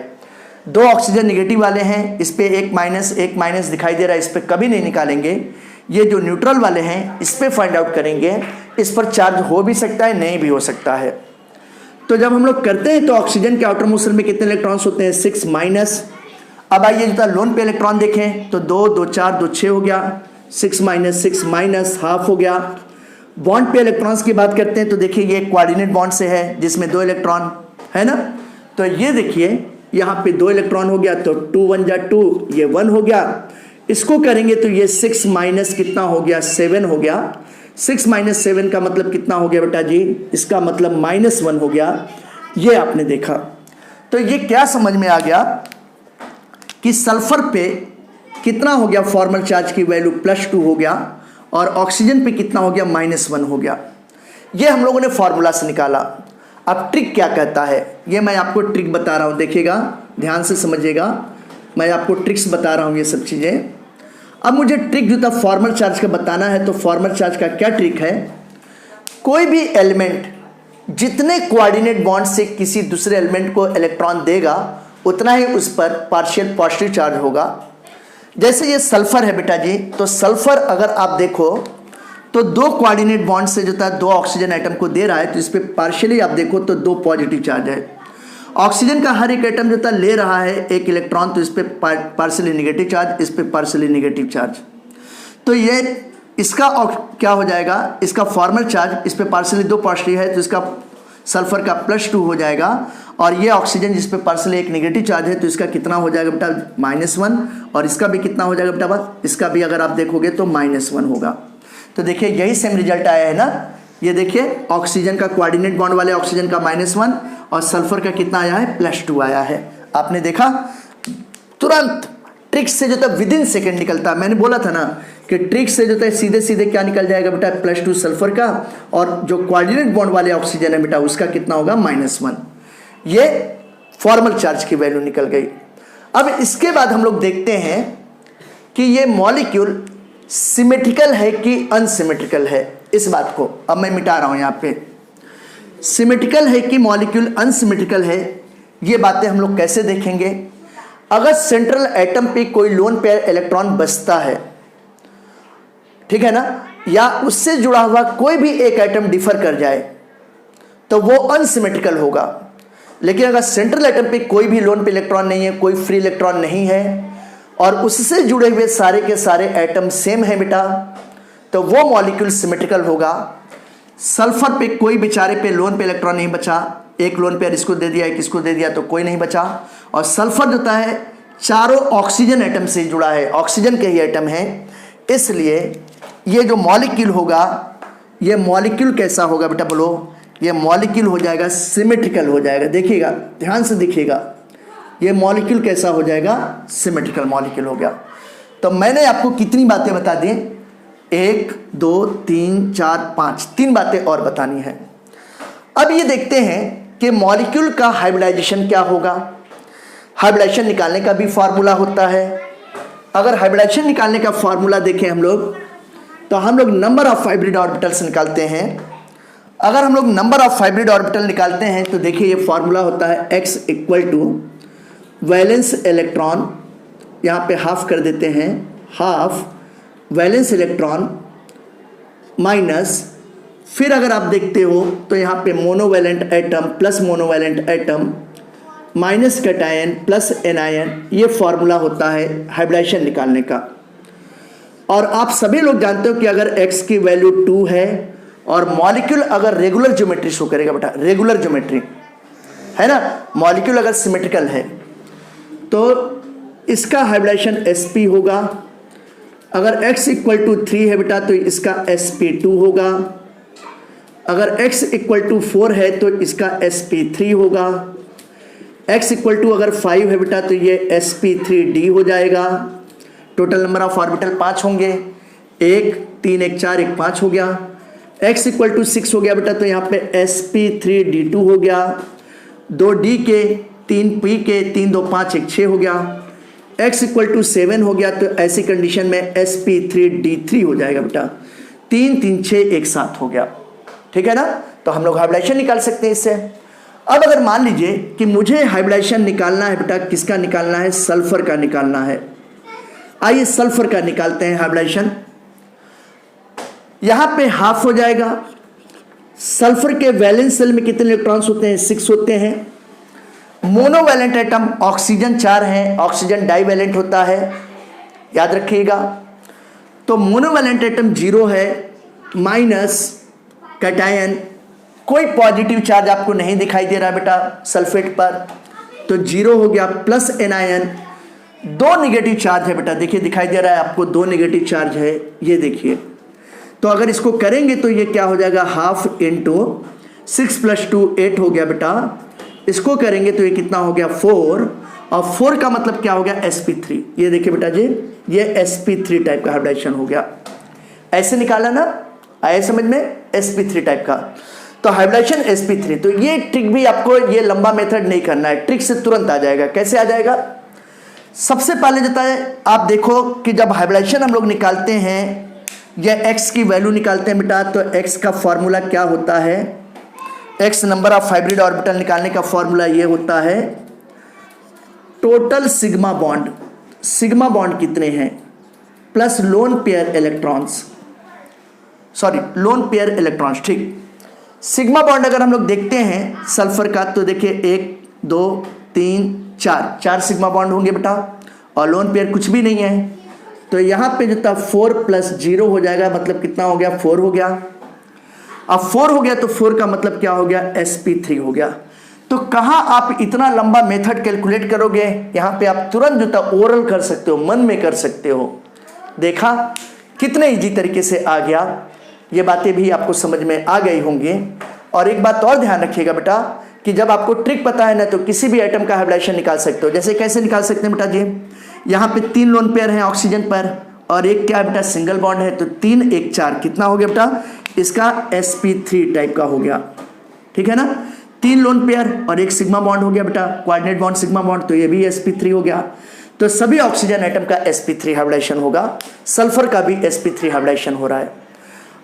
2 ऑक्सीजन नेगेटिव वाले हैं, इस पे एक माइनस दिखाई दे रहा है, इस पे कभी नहीं निकालेंगे। ये जो न्यूट्रल वाले हैं इस पे फाइंड आउट करेंगे, इस पर चार्ज हो भी सकता है, नहीं भी हो सकता है। तो जब हम लोग करते हैं तो ऑक्सीजन के आउटर मोस्ट शेल में कितने इलेक्ट्रॉन्स होते हैं? 6 माइनस। अब आइए जो लोन पे इलेक्ट्रॉन देखें तो 2 2 4 2 6 हो गया, 6 माइनस हाफ हो गया। बॉन्ड पे इलेक्ट्रॉन्स की बात करते हैं तो देखिए ये कोऑर्डिनेट बॉन्ड से है जिसमें 2 इलेक्ट्रॉन है ना। तो ये देखिए यहाँ पे 2 इलेक्ट्रॉन हो गया, तो 2 1 जा 2, ये 1 हो गया। इसको करेंगे तो ये 6 माइनस कितना हो गया? 7 हो गया। 6 - 7 का मतलब कितना हो गया बेटा जी? इसका मतलब -1 हो गया। ये आपने देखा। तो ये क्या समझ में आ गया कि सल्फर पे कितना हो गया? फॉर्मल चार्ज की वैल्यू +2 हो गया, और ऑक्सीजन पे कितना हो गया? -1 हो गया। ये हम लोगों ने फॉर्मूला से निकाला। अब ट्रिक क्या कहता है, ये मैं आपको ट्रिक बता रहा हूँ, देखिएगा ध्यान से समझिएगा, मैं आपको ट्रिक्स बता रहा हूँ ये सब चीज़ें। अब मुझे ट्रिक जो था फॉर्मल चार्ज का बताना है, तो फॉर्मल चार्ज का क्या ट्रिक है? कोई भी एलिमेंट जितने कोऑर्डिनेट बॉन्ड से किसी दूसरे एलिमेंट को इलेक्ट्रॉन देगा उतना ही उस पर पार्शियल पॉजिटिव चार्ज होगा। जैसे ये सल्फर है बेटा जी, तो सल्फर अगर आप देखो तो 2 कोऑर्डिनेट बॉन्ड से जो था 2 ऑक्सीजन एटम को दे रहा है, तो इस पर पार्शियली आप देखो तो 2 पॉजिटिव चार्ज है। ऑक्सीजन का हर एक एटम जो था ले रहा है 1 इलेक्ट्रॉन, तो इस पर पार्शियली नेगेटिव चार्ज, इस पर पार्शियली नेगेटिव चार्ज। तो ये इसका क्या हो जाएगा? इसका फॉर्मल चार्ज, इस पर पार्शियली 2 पॉजिटिव है तो इसका सल्फर का +2 हो जाएगा, और ये ऑक्सीजन जिस पे पार्शियली 1 नेगेटिव चार्ज है तो इसका कितना हो जाएगा बेटा? -1, और इसका भी कितना हो जाएगा बेटा? बस इसका भी अगर आप देखोगे तो -1 होगा। तो देखिए यही सेम रिजल्ट आया है ना। ये देखिए ऑक्सीजन का कोऑर्डिनेट बॉन्ड वाले ऑक्सीजन का -1 और सल्फर का कितना आया है? +2 आया है। आपने देखा तुरंत ट्रिक से जो था विदिन सेकेंड निकलता। मैंने बोला था ना कि ट्रिक से जो था सीधे सीधे क्या निकल जाएगा बेटा? +2 सल्फर का, और जो कोऑर्डिनेट बॉन्ड वाले ऑक्सीजन है बेटा उसका कितना होगा? -1। ये फॉर्मल चार्ज की वैल्यू निकल गई। अब इसके बाद हम लोग देखते हैं कि ये मॉलिक्यूल सिमेट्रिकल है कि अनसिमेट्रिकल है। इस बात को अब मैं मिटा रहा हूं यहाँ पे। सिमेट्रिकल है कि मॉलिक्यूल अनसिमेट्रिकल है, ये बातें हम लोग कैसे देखेंगे? अगर सेंट्रल एटम पे कोई लोन पेयर इलेक्ट्रॉन बचता है, ठीक है ना, या उससे जुड़ा हुआ कोई भी एक एटम डिफर कर जाए तो वो अनसिमेट्रिकल होगा। लेकिन अगर सेंट्रल एटम पे कोई भी लोन पे इलेक्ट्रॉन नहीं है, कोई फ्री इलेक्ट्रॉन नहीं है, और उससे जुड़े हुए सारे के सारे एटम सेम है बेटा, तो वो मॉलिक्यूल सिमेट्रिकल होगा। सल्फर पे कोई बेचारे पे लोन पे इलेक्ट्रॉन नहीं बचा, एक लोन पेयर इसको दे दिया, एक इसको दे दिया, तो कोई नहीं बचा। और सल्फर जो है चारों ऑक्सीजन एटम से जुड़ा है, ऑक्सीजन के ही एटम है, इसलिए ये जो मॉलिक्यूल होगा, ये मॉलिक्यूल कैसा होगा बेटा? बोलो। ये मॉलिक्यूल हो जाएगा सिमेट्रिकल हो जाएगा। देखिएगा ध्यान से देखिएगा, ये मॉलिक्यूल कैसा हो जाएगा? सिमेट्रिकल मॉलिक्यूल हो गया। तो मैंने आपको कितनी बातें बता दी? 1 2 3 4 5, 3 बातें और बतानी है। अब ये देखते हैं कि मॉलिक्यूल का हाइब्रिडाइजेशन क्या होगा। हाइब्रिडाइजेशन निकालने का भी फार्मूला होता है। अगर हाइब्रिडाइजेशन निकालने का फार्मूला देखें हम लोग, तो हम लोग नंबर ऑफ हाइब्रिड ऑर्बिटल्स निकालते हैं। अगर हम लोग नंबर ऑफ हाइब्रिड ऑर्बिटल निकालते हैं तो देखिए ये फार्मूला होता है x = वैलेंस इलेक्ट्रॉन, यहाँ पे हाफ कर देते हैं, हाफ वैलेंस इलेक्ट्रॉन माइनस, फिर अगर आप देखते हो तो यहाँ पे monovalent atom plus monovalent atom minus cation plus anion, ये फॉर्मूला होता है हाइब्रिडाइजेशन निकालने का। और आप सभी लोग जानते हो कि अगर x की वैल्यू 2 है और मॉलिक्यूल अगर रेगुलर ज्योमेट्री शो करेगा बेटा, रेगुलर ज्योमेट्री है ना, मॉलिक्यूल अगर सिमेट्रिकल है तो इसका हाइब्रिडाइजेशन sp होगा। अगर x इक्वल टू 3 है बेटा तो इसका sp2 होगा। अगर x इक्वल टू 4 है तो इसका sp3 होगा। x इक्वल टू अगर 5 है बेटा तो ये sp3d हो जाएगा। टोटल नंबर ऑफ ऑर्बिटल 5 होंगे, 1 3 1 4 1 5 हो गया। x इक्वल टू 6 हो गया बेटा तो यहाँ पे sp3d2 हो गया। 2d के 3p के 3 2 5 1 6 हो गया। x इक्वल टू 7 हो गया तो ऐसी कंडीशन में sp3d3 हो जाएगा बेटा। 3 3 6 1 7 हो गया, ठीक है ना। तो हम लोग हाइब्रिडाइजेशन निकाल सकते हैं इससे। अब अगर मान लीजिए कि मुझे हाइब्रिडाइजेशन निकालना है बेटा, किसका निकालना है, सल्फर का निकालना है। आइए सल्फर का निकालते हैं हाइब्रिडाइजेशन। यहां पे हाफ हो जाएगा। सल्फर के वैलेंस शेल में कितने इलेक्ट्रॉन्स होते हैं, 6 होते हैं। मोनोवैलेंट एटम ऑक्सीजन 4 है, ऑक्सीजन डाइवैलेंट होता है, याद रखिएगा। तो मोनोवैलेंट एटम 0 है, माइनस कैटायन, कोई पॉजिटिव चार्ज आपको नहीं दिखाई दे रहा है बेटा सल्फेट पर, तो 0 हो गया। प्लस एनायन, 2 निगेटिव चार्ज है बेटा, देखिए दिखाई दे रहा है आपको 2 निगेटिव चार्ज है, ये देखिए। तो अगर इसको करेंगे तो ये क्या हो जाएगा, हाफ इंटू 6 + 2 8 हो गया बेटा। इसको करेंगे तो ये कितना हो गया, 4, और 4 का मतलब क्या हो गया, sp3। ये देखिए बेटा जी, ये sp3 टाइप का हाइब्रिडाइजेशन हो गया। ऐसे निकाला ना, आया समझ में, sp3 टाइप का। तो हाइब्रिडाइजेशन sp3। तो ये ट्रिक भी आपको, ये लंबा मेथड नहीं करना है, ट्रिक से तुरंत आ जाएगा। कैसे आ जाएगा, सबसे पहले जाता है, आप देखो कि जब हाइब्रिडाइजेशन हम लोग निकालते हैं या x की वैल्यू निकालते हैं बेटा, तो x का फॉर्मूला क्या होता है, x number of hybrid orbital निकालने का फॉर्मूला ये होता है total sigma bond. Sigma bond कितने हैं plus lone pair electrons, sorry lone pair electrons, ठीक। सिग्मा बॉन्ड अगर हम लोग देखते हैं सल्फर का तो देखिए 1 2 3 4 सिग्मा बॉन्ड होंगे बेटा, और लोन पेयर कुछ भी नहीं है। तो यहाँ पे जो था 4 + 0 हो जाएगा, मतलब कितना हो गया, 4 हो गया। अब 4 हो गया तो 4 का मतलब क्या हो गया, sp3 हो गया। तो कहाँ आप इतना लंबा मेथड कैलकुलेट करोगे, यहाँ पे आप तुरंत जो था ओरल कर सकते हो, मन में कर सकते हो। देखा कितने इजी तरीके से आ गया, ये बातें भी आपको समझ में आ गई होंगी। और एक बात और ध्यान रखिएगा बेटा कि जब आपको ट्रिक पता है ना तो किसी भी एटम का हाइब्रिडाइजेशन निकाल सकते हो। जैसे कैसे निकाल सकते हैं बेटा जी, यहाँ पे 3 लोन पेयर हैं ऑक्सीजन पर और एक क्या है बेटा, सिंगल बॉन्ड है, तो 3 1 4 कितना हो गया बेटा, इसका sp3 टाइप का हो गया, ठीक है ना। 3 लोन पेयर और एक सिग्मा बॉन्ड हो गया बेटा, कोऑर्डिनेट बॉन्ड सिग्मा बॉन्ड, तो ये भी sp3 हो गया। तो सभी ऑक्सीजन एटम का sp3 हाइब्रिडाइजेशन होगा, सल्फर का भी sp3 हाइब्रिडाइजेशन हो रहा है।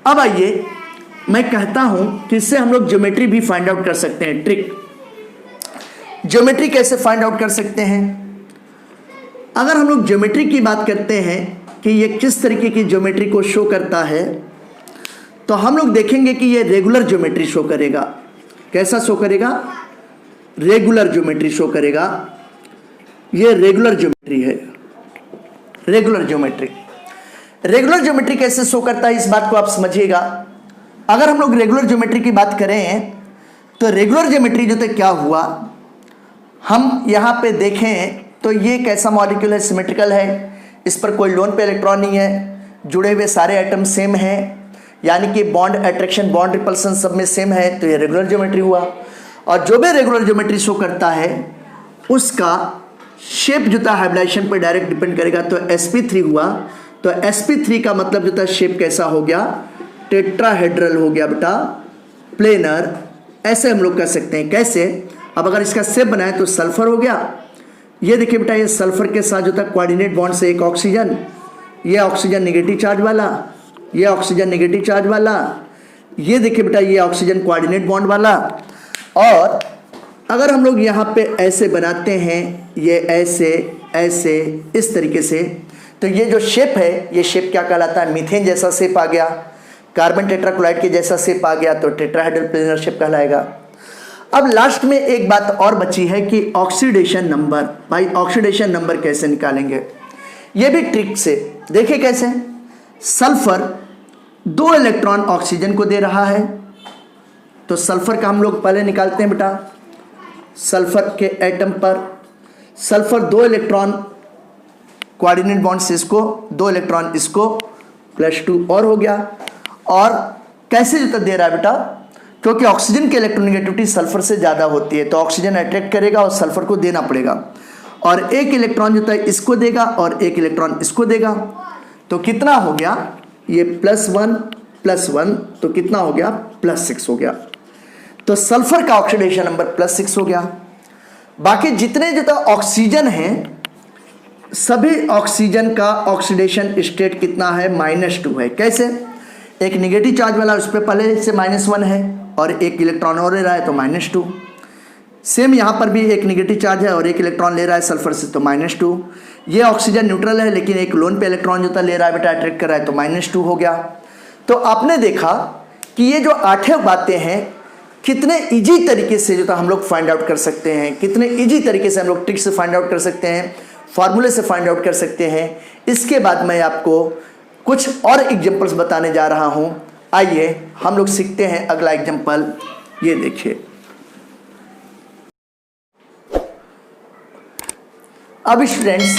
अब आइए मैं कहता हूं कि इससे हम लोग ज्योमेट्री भी फाइंड आउट कर सकते हैं। ट्रिक, ज्योमेट्री कैसे फाइंड आउट कर सकते हैं। अगर हम लोग ज्योमेट्री की बात करते हैं कि ये किस तरीके की ज्योमेट्री को शो करता है, तो हम लोग देखेंगे कि ये रेगुलर ज्योमेट्री शो करेगा। कैसा शो करेगा, रेगुलर ज्योमेट्री शो करेगा। ये रेगुलर ज्योमेट्री है, रेगुलर ज्योमेट्री। रेगुलर ज्योमेट्री कैसे शो करता है, इस बात को आप समझिएगा। अगर हम लोग रेगुलर ज्योमेट्री की बात करें तो रेगुलर ज्योमेट्री जो तो क्या हुआ, हम यहाँ पे देखें तो ये कैसा मॉलिक्यूल है, सिमेट्रिकल है, इस पर कोई लोन पे इलेक्ट्रॉन नहीं है, जुड़े हुए सारे एटम सेम हैं, यानी कि बॉन्ड अट्रैक्शन बॉन्ड रिपल्सन सब में सेम है, तो ये रेगुलर ज्योमेट्री हुआ। और जो भी रेगुलर ज्योमेट्री शो करता है उसका शेप जो था हाइब्रिडाइजेशन पर डायरेक्ट डिपेंड करेगा। तो sp3 हुआ, तो sp3 का मतलब जो था शेप कैसा हो गया, टेट्राहेड्रल हो गया बेटा, प्लेनर। ऐसे हम लोग कर सकते हैं। कैसे, अब अगर इसका शेप बनाए तो सल्फर हो गया, ये देखिए बेटा, ये सल्फर के साथ जो था कोऑर्डिनेट बॉन्ड से एक ऑक्सीजन, ये ऑक्सीजन नेगेटिव चार्ज वाला, ये ऑक्सीजन नेगेटिव चार्ज वाला, ये देखिए बेटा ये ऑक्सीजन कोऑर्डिनेट बॉन्ड वाला। और अगर हम लोग यहाँ पे ऐसे बनाते हैं, ये ऐसे ऐसे इस तरीके से, तो ये जो शेप है, ये शेप क्या कहलाता है, मीथेन जैसा शेप आ गया। कार्बन टेट्राक्लोराइड के जैसा शेप आ गया तो टेट्राहेड्रल प्लेनर शेप कहलाएगा। अब लास्ट में एक बात और बची है कि ऑक्सीडेशन नंबर। भाई ऑक्सीडेशन नंबर कैसे निकालेंगे, ये भी ट्रिक से देखिए कैसे। सल्फर 2 इलेक्ट्रॉन ऑक्सीजन को दे रहा है, तो सल्फर का हम लोग पहले निकालते हैं बेटा। सल्फर के एटम पर सल्फर 2 इलेक्ट्रॉन कोऑर्डिनेट बॉन्ड से इसको 2 इलेक्ट्रॉन इसको +2 और हो गया। और कैसे जो दे रहा है बेटा, क्योंकि ऑक्सीजन की इलेक्ट्रोनेगेटिविटी सल्फर से ज़्यादा होती है तो ऑक्सीजन अट्रैक्ट करेगा और सल्फर को देना पड़ेगा। और 1 इलेक्ट्रॉन जो है इसको देगा और 1 इलेक्ट्रॉन इसको देगा, तो कितना हो गया ये +1 +1, तो कितना हो गया +6 हो गया। तो सल्फर का ऑक्सीडेशन नंबर +6 हो गया। बाकी जितने जो ऑक्सीजन हैं सभी ऑक्सीजन का ऑक्सीडेशन स्टेट कितना है -2 है। कैसे, एक नेगेटिव चार्ज वाला उस पर पहले से -1 है और 1 इलेक्ट्रॉन और ले रहा है तो -2। सेम यहाँ पर भी एक नेगेटिव चार्ज है और 1 इलेक्ट्रॉन ले रहा है सल्फर से तो -2। ये ऑक्सीजन न्यूट्रल है लेकिन एक लोन पे इलेक्ट्रॉन जो ले रहा है बेटा अट्रैक्ट कर रहा है तो -2 हो गया। तो आपने देखा कि ये जो 8 बातें हैं कितने इजी तरीके से जो हम लोग फाइंड आउट कर सकते हैं, कितने इजी तरीके से हम लोग ट्रिक से फाइंड आउट कर सकते हैं, फार्मूले से फाइंड आउट कर सकते हैं। इसके बाद मैं आपको कुछ और एग्जांपल्स बताने जा रहा हूं। आइए हम लोग सीखते हैं अगला एग्जांपल। ये देखिए, अब स्टूडेंट्स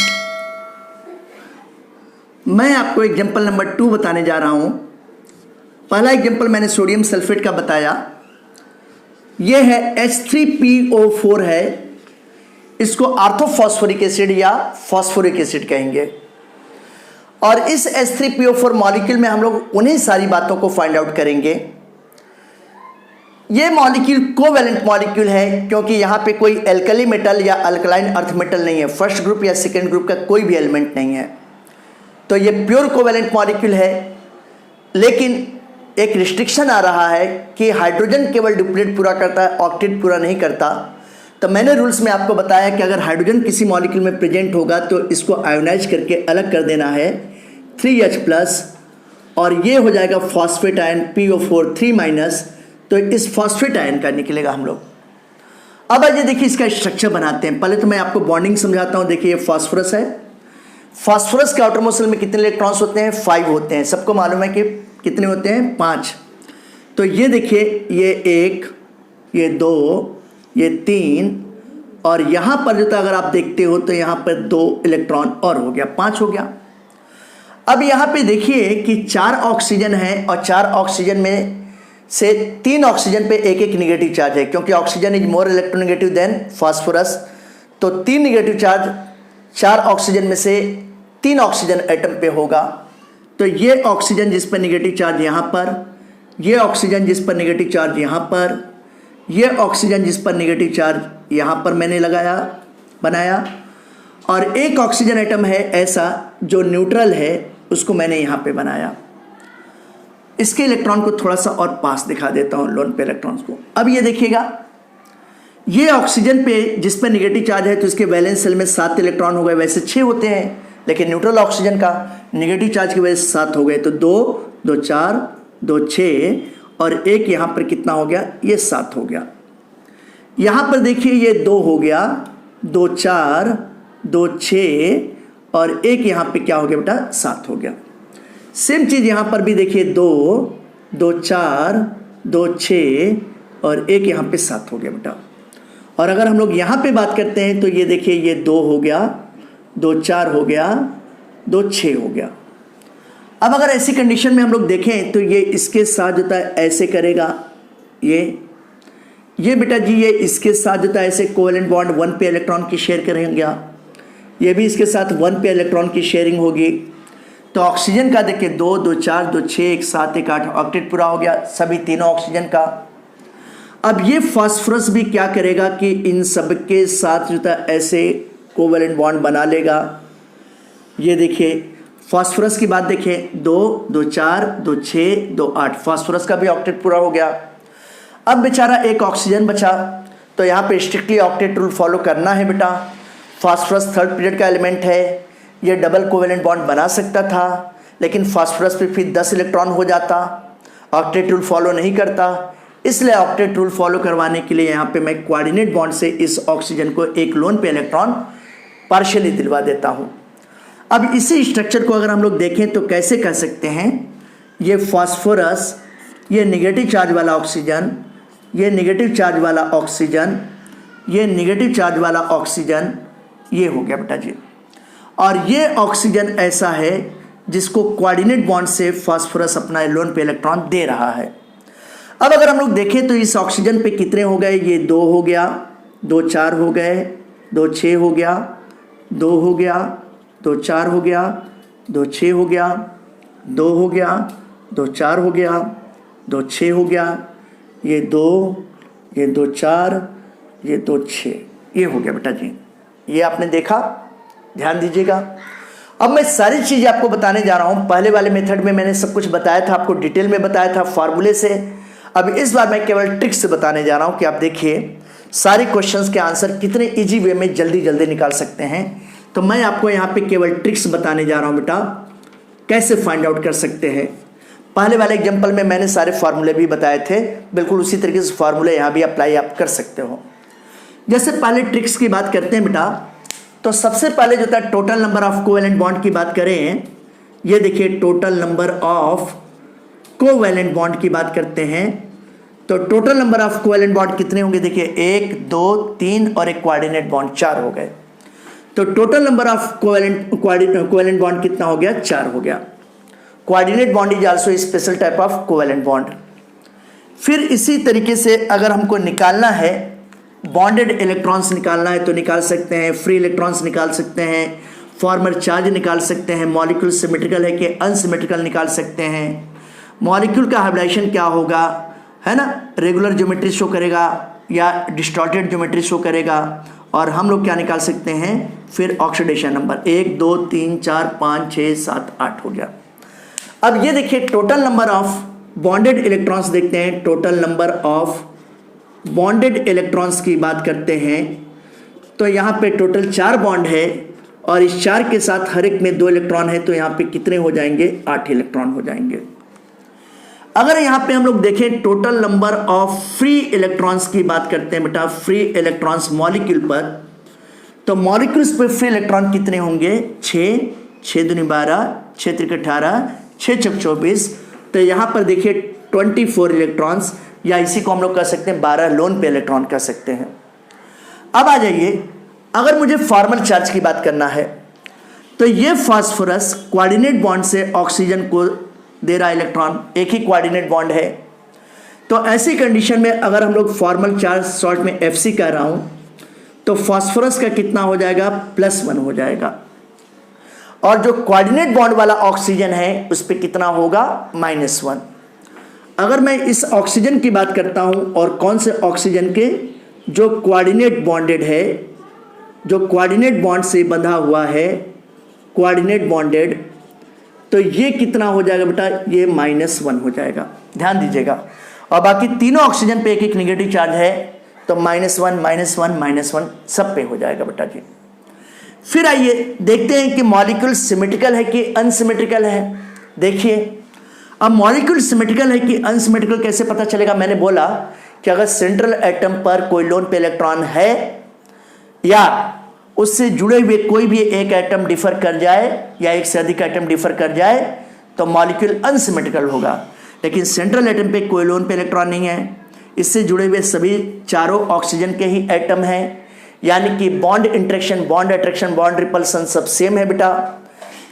मैं आपको एग्जांपल नंबर 2 बताने जा रहा हूं। पहला एग्जांपल मैंने सोडियम सल्फेट का बताया, यह है H3PO4 है। इसको ऑर्थोफॉस्फोरिक एसिड या फॉस्फोरिक एसिड कहेंगे। और इस H3PO4 मॉलिक्यूल में हम लोग उन्हीं सारी बातों को फाइंड आउट करेंगे। ये मॉलिक्यूल कोवैलेंट मॉलिक्यूल है क्योंकि यहाँ पे कोई एल्कली मेटल या अल्कलाइन अर्थ मेटल नहीं है, फर्स्ट ग्रुप या सेकेंड ग्रुप का कोई भी एलिमेंट नहीं है, तो ये प्योर कोवैलेंट मॉलिक्यूल है। लेकिन एक रिस्ट्रिक्शन आ रहा है कि हाइड्रोजन केवल डुप्लीट पूरा करता है, ऑक्टेट पूरा नहीं करता। तो मैंने रूल्स में आपको बताया कि अगर हाइड्रोजन किसी मॉलिक्यूल में प्रेजेंट होगा तो इसको आयोनाइज करके अलग कर देना है 3H+, और ये हो जाएगा फॉस्फेट आयन PO4 3-। तो इस फॉस्फेट आयन का निकलेगा हम लोग। अब आइए देखिए इसका स्ट्रक्चर बनाते हैं। पहले तो मैं आपको बॉन्डिंग समझाता हूँ। देखिए ये फॉस्फोरस है। फॉस्फोरस के आउटरमोस्ट शेल में कितने इलेक्ट्रॉन्स होते हैं? 5 होते हैं। सबको मालूम है कि कितने होते हैं? 5। तो ये देखिए ये 1, ये 2, ये 3 और यहाँ पर जो था अगर आप देखते हो तो यहाँ पर 2 इलेक्ट्रॉन और हो गया, 5 हो गया। अब यहाँ पे देखिए कि 4 ऑक्सीजन है और 4 ऑक्सीजन में से 3 ऑक्सीजन पे एक नेगेटिव चार्ज है क्योंकि oxygen is more electronegative than phosphorus. तो 3 नेगेटिव चार्ज 4 ऑक्सीजन में से 3 ऑक्सीजन एटम पे होगा। तो ये ऑक्सीजन जिस पर नेगेटिव चार्ज यहाँ पर, ये ऑक्सीजन जिस पर नेगेटिव चार्ज यहाँ पर, ये ऑक्सीजन जिस पर नेगेटिव चार्ज यहाँ पर मैंने बनाया और एक ऑक्सीजन एटम है ऐसा जो न्यूट्रल है, उसको मैंने यहाँ पे बनाया। इसके इलेक्ट्रॉन को थोड़ा सा और पास दिखा देता हूँ, लोन पे इलेक्ट्रॉन्स को। अब ये देखिएगा ये ऑक्सीजन पे जिस पर नेगेटिव चार्ज है तो इसके वैलेंस शेल में 7 इलेक्ट्रॉन हो गए, वैसे 6 होते हैं लेकिन न्यूट्रल ऑक्सीजन का नेगेटिव चार्ज की वजह से 7 हो गए। तो 2, 2, 4, 2, 6 और एक यहाँ पर कितना हो गया? ये 7 हो गया। यहाँ पर देखिए ये 2 हो गया, 2, 4, 2, 6 और एक यहाँ पे क्या हो गया बेटा? 7 हो गया। सेम चीज़ यहाँ पर भी देखिए 2, 2, 4, 2, 6 और एक यहाँ पे 7 हो गया बेटा। और अगर हम लोग यहाँ पे बात करते हैं तो ये देखिए ये 2 हो गया, 2, 4 हो गया, 2, 6 हो गया। अब अगर ऐसी कंडीशन में हम लोग देखें तो ये इसके साथ जो था ऐसे करेगा, ये बेटा जी ये इसके साथ जो था ऐसे कोवेलेंट बॉन्ड 1 पे इलेक्ट्रॉन की शेयर करेंगे, ये भी इसके साथ 1 पे इलेक्ट्रॉन की शेयरिंग होगी। तो ऑक्सीजन का देखिए 2, 2, 4, 2, 6, 1, 7, 1, 8 ऑक्टेट पूरा हो गया सभी तीनों ऑक्सीजन का। अब ये फास्फोरस भी क्या करेगा कि इन सब के साथ जो था ऐसे कोवेलेंट बॉन्ड बना लेगा। ये देखिए फास्फोरस की बात देखें 2, 2, 4, 2, 6, 2, 8 फास्फोरस का भी ऑक्टेट पूरा हो गया। अब बेचारा एक ऑक्सीजन बचा, तो यहाँ पे स्ट्रिक्टली ऑक्टेट रूल फॉलो करना है बेटा। फास्फोरस 3rd पीरियड का एलिमेंट है, ये डबल कोवेलेंट बॉन्ड बना सकता था लेकिन फास्फोरस पे फिर 10 इलेक्ट्रॉन हो जाता। ऑक्टेट रूल फॉलो नहीं करता, इसलिए ऑक्टेट रूल फॉलो करवाने के लिए यहाँ पे मैं कोऑर्डिनेट बॉन्ड से इस ऑक्सीजन को एक लोन पे इलेक्ट्रॉन पार्शियली दिलवा देता हूँ। अब इसी स्ट्रक्चर को अगर हम लोग देखें तो कैसे कह सकते हैं, ये फास्फोरस, ये नेगेटिव चार्ज वाला ऑक्सीजन, ये नेगेटिव चार्ज वाला ऑक्सीजन, ये नेगेटिव चार्ज वाला ऑक्सीजन, ये हो गया बेटा जी। और ये ऑक्सीजन ऐसा है जिसको कोऑर्डिनेट बॉन्ड से फास्फोरस अपना लोन पे इलेक्ट्रॉन दे रहा है। अब अगर हम लोग देखें तो इस ऑक्सीजन पे कितने हो गए, ये 2 हो गया, 2 4 हो गए, 2 6 हो गया, 2 हो गया, 2 4 हो गया, 2 6 हो गया, 2 हो गया, 2 4 हो गया, 2 6 हो गया, ये 2, ये 2 4, ये 2 6, ये हो गया बेटा जी। ये आपने देखा, ध्यान दीजिएगा। अब मैं सारी चीज़ें आपको बताने जा रहा हूँ। पहले वाले मेथड में मैंने सब कुछ बताया था, आपको डिटेल में बताया था फार्मूले से। अब इस बार मैं केवल ट्रिक्स से बताने जा रहा हूँ कि आप देखिए सारे क्वेश्चंस के आंसर कितने इजी वे में जल्दी जल्दी निकाल सकते हैं। तो मैं आपको यहाँ पे केवल ट्रिक्स बताने जा रहा हूँ बेटा, कैसे फाइंड आउट कर सकते हैं। पहले वाले एग्जाम्पल में मैंने सारे फार्मूले भी बताए थे, बिल्कुल उसी तरीके से फार्मूले यहाँ भी अप्लाई आप कर सकते हो। जैसे पहले ट्रिक्स की बात करते हैं बेटा, तो सबसे पहले जो था total number of covalent bond की बात करें, ये देखिए total number of covalent bond की बात करते हैं। तो total number of covalent bond कितने होंगे, देखिए 1 2 3 और एक कोऑर्डिनेट बॉन्ड 4 हो गए। तो total number of covalent bond कितना हो गया, 4 हो गया। Coordinate bond is also special type of covalent bond. फिर इसी तरीके से अगर हमको निकालना है बॉन्डेड इलेक्ट्रॉन्स निकालना है तो निकाल सकते हैं, फ्री इलेक्ट्रॉन्स निकाल सकते हैं, फॉर्मर चार्ज निकाल सकते हैं, मॉलिक्यूल सिमेट्रिकल है कि अनसिमेट्रिकल निकाल सकते हैं। मॉलिक्यूल का हाइब्रिडाइजेशन क्या होगा, है ना, रेगुलर ज्योमेट्री शो करेगा या डिस्टॉर्टेड ज्योमेट्री शो करेगा। और हम लोग क्या निकाल सकते हैं, फिर ऑक्सीडेशन नंबर 1 2 3 4 5 6 7 8 हो गया। अब ये देखिए total number of bonded electrons देखते हैं। Total number of bonded electrons की बात करते हैं तो यहाँ पे टोटल 4 बॉन्ड है और इस 4 के साथ हर एक में 2 इलेक्ट्रॉन है, तो यहाँ पे कितने हो जाएंगे, 8 इलेक्ट्रॉन हो जाएंगे। अगर यहाँ पे हम लोग देखें total number of free electrons की बात करते हैं बेटा, फ्री इलेक्ट्रॉन्स मॉलिक्यूल पर, तो मॉलिक्यूल्स पे फ्री इलेक्ट्रॉन कितने होंगे, 6 6 दूनी 12 6 त्रिक 18 6 चौक 24। तो यहाँ पर देखिए 24 इलेक्ट्रॉन्स, या इसी को हम लोग कह सकते हैं 12 लोन पे इलेक्ट्रॉन कह सकते हैं। अब आ जाइए, अगर मुझे फॉर्मल चार्ज की बात करना है तो ये फास्फोरस कोऑर्डिनेट बॉन्ड से ऑक्सीजन को दे रहा इलेक्ट्रॉन, एक ही कोऑर्डिनेट बॉन्ड है। तो ऐसी कंडीशन में अगर हम लोग फॉर्मल चार्ज शॉर्ट में FC कह रहा हूँ, तो फास्फोरस का कितना हो जाएगा, +1 हो जाएगा। और जो कोऑर्डिनेट बॉन्ड वाला ऑक्सीजन है उस पर कितना होगा, -1। अगर मैं इस ऑक्सीजन की बात करता हूं और कौन से ऑक्सीजन के, जो कोऑर्डिनेट बॉन्डेड है, जो कोऑर्डिनेट बॉन्ड से बंधा हुआ है, कोऑर्डिनेट बॉन्डेड, तो ये कितना हो जाएगा बेटा, ये -1 हो जाएगा। ध्यान दीजिएगा। और बाकी तीनों ऑक्सीजन पे एक एक नेगेटिव चार्ज है, तो -1 -1 -1 सब पे हो जाएगा बेटा जी। फिर आइए देखते हैं कि मॉलिक्यूल सिमेट्रिकल है कि अनसिमेट्रिकल है। देखिए अब मॉलिक्यूल सिमेट्रिकल है कि अनसिमेट्रिकल कैसे पता चलेगा, मैंने बोला कि अगर सेंट्रल एटम पर कोई लोन पे इलेक्ट्रॉन है या उससे जुड़े हुए कोई भी एक एटम डिफर कर जाए या एक से अधिक एटम डिफर कर जाए तो मॉलिक्यूल अनसिमेट्रिकल होगा। लेकिन सेंट्रल एटम पे कोई लोन पे इलेक्ट्रॉन नहीं है, इससे जुड़े हुए सभी चारों ऑक्सीजन के ही एटम हैं, यानी कि bond interaction, bond attraction, bond repulsion सब सेम है बेटा।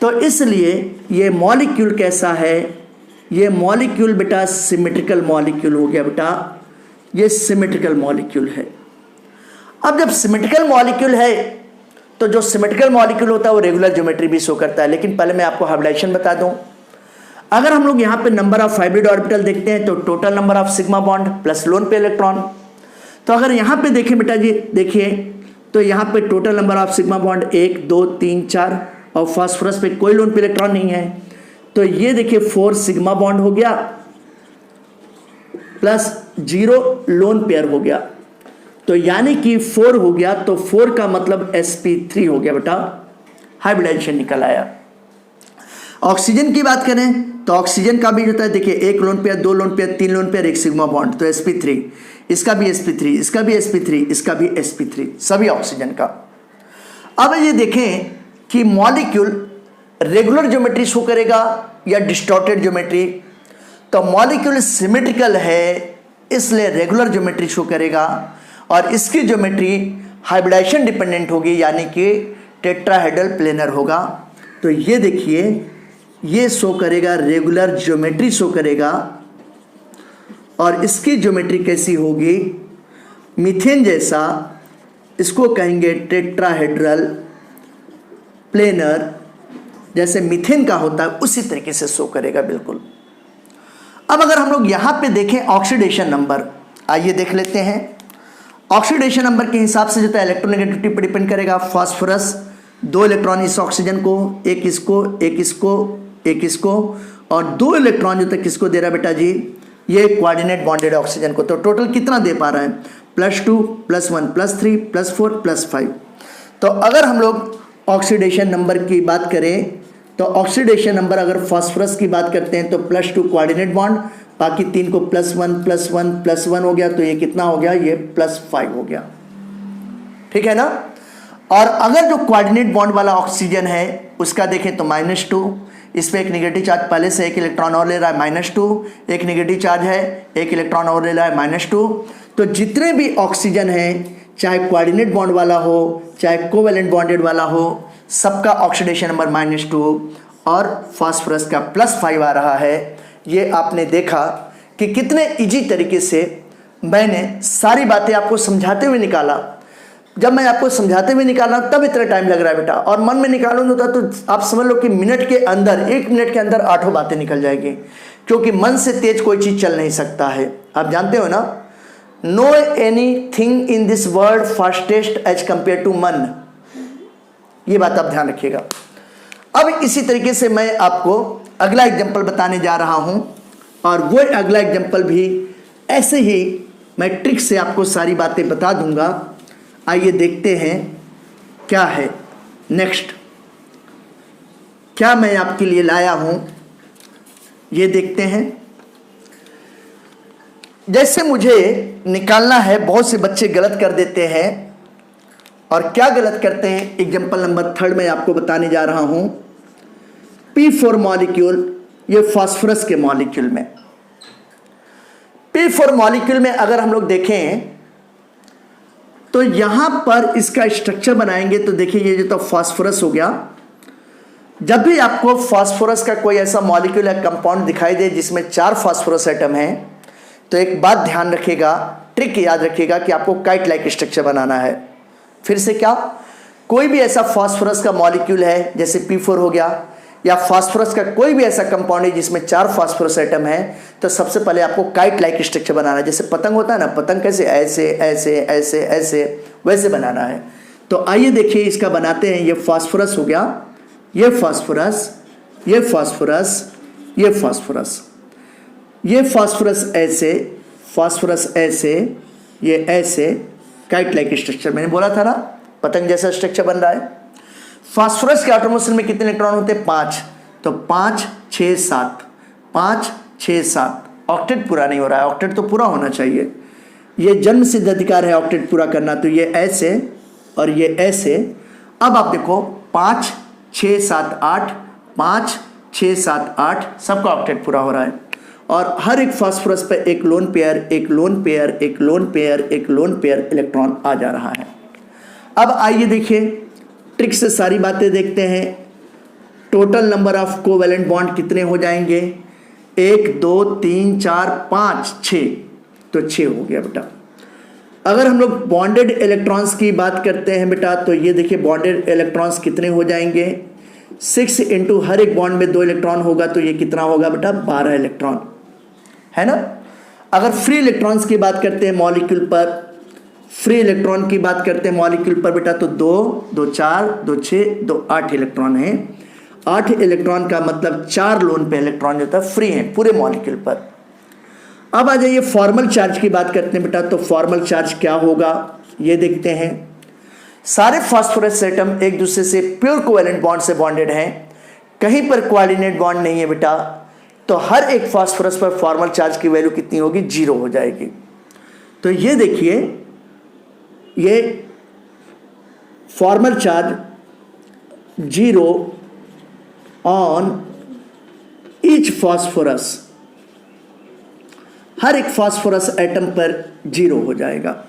तो इसलिए ये मॉलिक्यूल कैसा है, ये मॉलिक्यूल बेटा सिमेट्रिकल मॉलिक्यूल हो गया बेटा, ये सिमेट्रिकल मॉलिक्यूल है। अब जब सिमेट्रिकल मॉलिक्यूल है तो जो सिमेट्रिकल मॉलिक्यूल होता है वो रेगुलर ज्योमेट्री भी शो करता है। लेकिन पहले मैं आपको हाइब्रिडाइजेशन बता दूं। अगर हम लोग यहाँ पे नंबर ऑफ हाइब्रिड ऑर्बिटल देखते हैं तो total number of sigma bond plus lone पे इलेक्ट्रॉन। तो अगर यहाँ पे देखें बेटा जी, देखिए तो यहाँ पे total number of sigma bond 1 2 3 4 और फास्फोरस पे कोई लोन पे इलेक्ट्रॉन नहीं है, तो ये देखिए 4 सिग्मा बॉन्ड हो गया प्लस 0 लोन पेयर हो गया, तो यानी कि 4 हो गया। तो 4 का मतलब sp3 हो गया बेटा, हाइब्रिडाइजेशन निकल आया। ऑक्सीजन की बात करें तो ऑक्सीजन का भी होता है, देखिए एक लोन पेयर, दो लोन पेयर, तीन लोन पेयर, एक सिग्मा बॉन्ड, तो sp3, इसका भी sp3, इसका भी sp3, इसका भी sp3, सभी ऑक्सीजन का। अब ये देखें कि मॉलिक्यूल रेगुलर ज्योमेट्री शो करेगा या डिस्टॉर्टेड ज्योमेट्री, तो मॉलिक्यूल सिमेट्रिकल है इसलिए रेगुलर ज्योमेट्री शो करेगा, और इसकी ज्योमेट्री हाइब्रिडाइजेशन डिपेंडेंट होगी यानी कि टेट्राहेड्रल प्लेनर होगा। तो ये देखिए ये शो करेगा, रेगुलर ज्योमेट्री शो करेगा, और इसकी ज्योमेट्री कैसी होगी, मीथेन जैसा, इसको कहेंगे टेट्राहेड्रल प्लेनर, जैसे मीथेन का होता है उसी तरीके से शो करेगा बिल्कुल। अब अगर हम लोग यहाँ पे देखें ऑक्सीडेशन नंबर, आइए देख लेते हैं। ऑक्सीडेशन नंबर के हिसाब से जो है इलेक्ट्रोनेगेटिविटी पर डिपेंड करेगा। फास्फोरस 2 इलेक्ट्रॉन इस ऑक्सीजन को, एक इसको, एक इसको, एक इसको, और 2 इलेक्ट्रॉन जो तक किसको दे रहा है बेटा जी, ये कोऑर्डिनेट बॉन्डेड ऑक्सीजन को। तो टोटल कितना दे पा रहा है, +2 +1 +3 +4 +5। तो अगर हम लोग ऑक्सीडेशन नंबर की बात करें तो ऑक्सीडेशन नंबर अगर फास्फोरस की बात करते हैं तो +2 कोऑर्डिनेट बॉन्ड, बाकी 3 को +1 +1 +1 हो गया, तो ये कितना हो गया, ये +5 हो गया, ठीक है ना। और अगर जो कोऑर्डिनेट बॉन्ड वाला ऑक्सीजन है उसका देखें तो -2, इस पर एक नेगेटिव चार्ज पहले से एक इलेक्ट्रॉन और ले रहा है -2, एक नेगेटिव चार्ज है, एक इलेक्ट्रॉन और ले रहा है -2। तो जितने भी ऑक्सीजन हैं, चाहे कोऑर्डिनेट बॉन्ड वाला हो चाहे कोवेलेंट बॉन्डेड वाला हो, सबका ऑक्सीडेशन नंबर -2 और फास्फोरस का +5 आ रहा है। ये आपने देखा कि कितने इजी तरीके से मैंने सारी बातें आपको समझाते हुए निकाला। जब मैं आपको समझाते हुए निकाला तब इतना टाइम लग रहा है बेटा, और मन में निकालूंगा तो आप समझ लो कि मिनट के अंदर, 1 मिनट के अंदर 8 बातें निकल जाएगी, क्योंकि मन से तेज कोई चीज़ चल नहीं सकता है। आप जानते हो ना, no anything in this world fastest as compare to मन, ये बात आप ध्यान रखिएगा। अब इसी तरीके से मैं आपको अगला एग्जाम्पल बताने जा रहा हूं, और वो अगला एग्जाम्पल भी ऐसे ही मैं ट्रिक से आपको सारी बातें बता दूंगा। आइए देखते हैं क्या है नेक्स्ट, क्या मैं आपके लिए लाया हूं, ये देखते हैं। जैसे मुझे निकालना है, बहुत से बच्चे गलत कर देते हैं, और क्या गलत करते हैं, एग्जाम्पल नंबर 3 में आपको बताने जा रहा हूं। P4 मॉलिक्यूल, ये फास्फोरस के मॉलिक्यूल में, P4 मॉलिक्यूल में अगर हम लोग देखें तो यहां पर इसका स्ट्रक्चर बनाएंगे तो देखिए ये जो तो फास्फोरस हो गया। जब भी आपको फास्फोरस का कोई ऐसा मॉलिक्यूल या कंपाउंड दिखाई दे जिसमें 4 फास्फोरस एटम हैं, तो एक बात ध्यान रखिएगा, ट्रिक याद रखिएगा कि आपको काइट लाइक स्ट्रक्चर बनाना है। फिर से क्या, कोई भी ऐसा फास्फोरस का मॉलिक्यूल है जैसे P4 हो गया, या फास्फोरस का कोई भी ऐसा कंपाउंड है जिसमें 4 फास्फोरस एटम है, तो सबसे पहले आपको काइट लाइक स्ट्रक्चर बनाना है। जैसे पतंग होता है ना, पतंग कैसे, ऐसे ऐसे ऐसे ऐसे वैसे बनाना है। तो आइए देखिए इसका बनाते हैं। ये फास्फोरस हो गया, ये फास्फोरस, ये फास्फोरस, ये फास्फोरस, ये फास्फोरस ऐसे, फास्फोरस ऐसे, ये ऐसे, काइट लाइक स्ट्रक्चर। मैंने बोला था ना पतंग जैसा स्ट्रक्चर बन रहा है। फास्फोरस के एटॉमिक नंबर में कितने इलेक्ट्रॉन होते हैं, 5, तो 5 6 7, 5 6 7, ऑक्टेट पूरा नहीं हो रहा है, ऑक्टेट तो पूरा होना चाहिए, ये जन्म सिद्ध अधिकार है ऑक्टेट पूरा करना। तो ये ऐसे और ये ऐसे। अब आप देखो 5 6 7 8, 5 6 7 8, सबका ऑक्टेट पूरा हो रहा है, और हर एक फास्फोरस पे एक लोन पेयर, एक लोन पेयर, एक लोन पेयर, एक लोन पेयर इलेक्ट्रॉन आ जा रहा है। अब आइए देखिए ट्रिक से सारी बातें देखते हैं। Total number of covalent bond कितने हो जाएंगे, 1 2 3 4 5 6, तो 6 हो गया बेटा। अगर हम लोग बॉन्डेड इलेक्ट्रॉन्स की बात करते हैं बेटा, तो ये देखिए बॉन्डेड इलेक्ट्रॉन्स कितने हो जाएंगे, 6 इंटू हर एक बॉन्ड में 2 इलेक्ट्रॉन होगा, तो ये कितना होगा बेटा, 12 इलेक्ट्रॉन, है ना। अगर फ्री इलेक्ट्रॉन्स की बात करते हैं मॉलिक्यूल पर, फ्री इलेक्ट्रॉन की बात करते हैं मॉलिक्यूल पर बेटा, तो 2 2 4 2 6 2 8 इलेक्ट्रॉन है। 8 इलेक्ट्रॉन का मतलब 4 लोन पे इलेक्ट्रॉन जो था फ्री है पूरे मॉलिक्यूल पर। अब आ जाइए फॉर्मल चार्ज की बात करते हैं बेटा, तो फॉर्मल चार्ज क्या होगा ये देखते हैं। सारे फास्फोरस एटम एक दूसरे से प्योर कोवेलेंट बॉन्ड से बॉन्डेड हैं। कहीं पर कोऑर्डिनेट बॉन्ड नहीं है बेटा, तो हर एक फास्फोरस पर फॉर्मल चार्ज की वैल्यू कितनी होगी? 0 हो जाएगी। तो ये देखिए, ये formal charge 0 on each phosphorus, हर एक फास्फोरस एटम पर 0 हो जाएगा।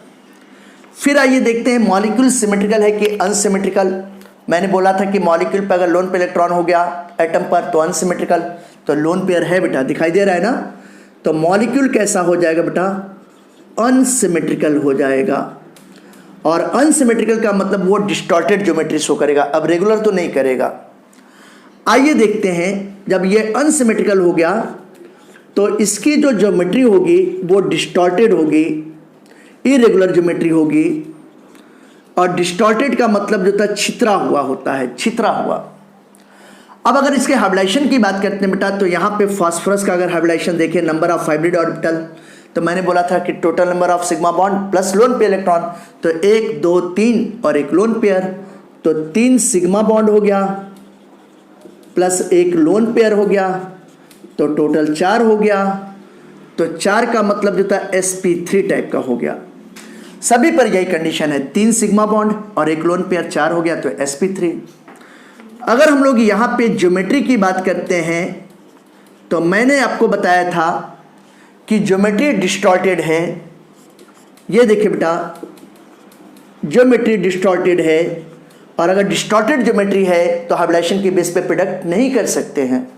फिर आइए देखते हैं मॉलिक्यूल सिमेट्रिकल है कि अनसिमेट्रिकल। मैंने बोला था कि मॉलिक्यूल पर अगर लोन पे इलेक्ट्रॉन हो गया एटम पर तो अनसिमेट्रिकल, तो लोन पेयर है बेटा, दिखाई दे रहा है ना। तो मॉलिक्यूल कैसा हो जाएगा बेटा? अनसिमेट्रिकल हो जाएगा। और अनसिमेट्रिकल का मतलब वो डिस्टॉर्टेड ज्योमेट्री शो करेगा, अब रेगुलर तो नहीं करेगा। आइए देखते हैं, जब ये अनसिमेट्रिकल हो गया तो इसकी जो ज्योमेट्री होगी वो डिस्टॉर्टेड होगी, इरेगुलर ज्योमेट्री होगी। और डिस्टॉर्टेड का मतलब जो था छितरा हुआ होता है, छितरा हुआ। अब अगर इसके हाइब्रिडाइजेशन की बात करते हैं बेटा, तो यहाँ पे फास्फोरस का अगर हाइब्रिडाइजेशन देखें, नंबर ऑफ हाइब्रिड ऑर्बिटल, तो मैंने बोला था कि total number of sigma bond plus lone pair electron, तो 1 2 3 और एक लोन पेयर, तो 3 सिग्मा बॉन्ड हो गया प्लस एक लोन पेयर हो गया, तो टोटल 4 हो गया। तो 4 का मतलब जो था sp3 टाइप का हो गया। सभी पर यही कंडीशन है, 3 सिग्मा बॉन्ड और एक लोन पेयर, 4 हो गया, तो sp3। अगर हम लोग यहाँ पे ज्योमेट्री की बात करते हैं, तो मैंने आपको बताया था कि ज्योमेट्री डिस्टॉर्टेड है। ये देखिए बेटा, ज्योमेट्री डिस्टॉर्टेड है, और अगर डिस्टॉर्टेड ज्योमेट्री है तो हाइब्रिडाइजेशन के बेस पे प्रोडक्ट नहीं कर सकते हैं।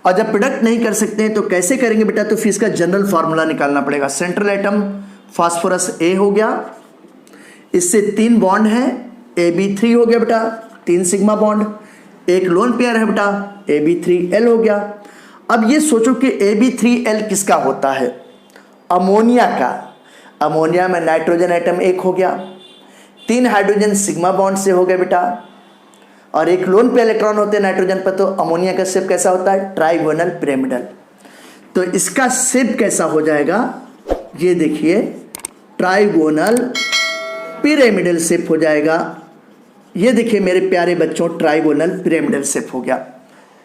और जब प्रोडक्ट नहीं कर सकते हैं तो कैसे करेंगे बेटा? तो फिर इसका जनरल फार्मूला निकालना पड़ेगा। सेंट्रल एटम फास्फोरस ए हो गया, इससे 3 बॉन्ड है, Ab3 हो गया बेटा, 3 सिग्मा बॉन्ड, एक लोन पेयर है बेटा, Ab3L हो गया। अब ये सोचो कि Ab3L किसका होता है? अमोनिया का। अमोनिया में नाइट्रोजन एटम 1 हो गया, 3 हाइड्रोजन सिग्मा बॉन्ड से हो गए बेटा, और एक लोन पे इलेक्ट्रॉन होते हैं नाइट्रोजन पर। तो अमोनिया का शेप कैसा होता है? Trigonal pyramidal. तो इसका शेप कैसा हो जाएगा? ये देखिए, ट्राइगोनल पिरामिडल शेप हो जाएगा। ये देखिए मेरे प्यारे बच्चों, ट्राइगोनल पिरामिडल शेप हो गया।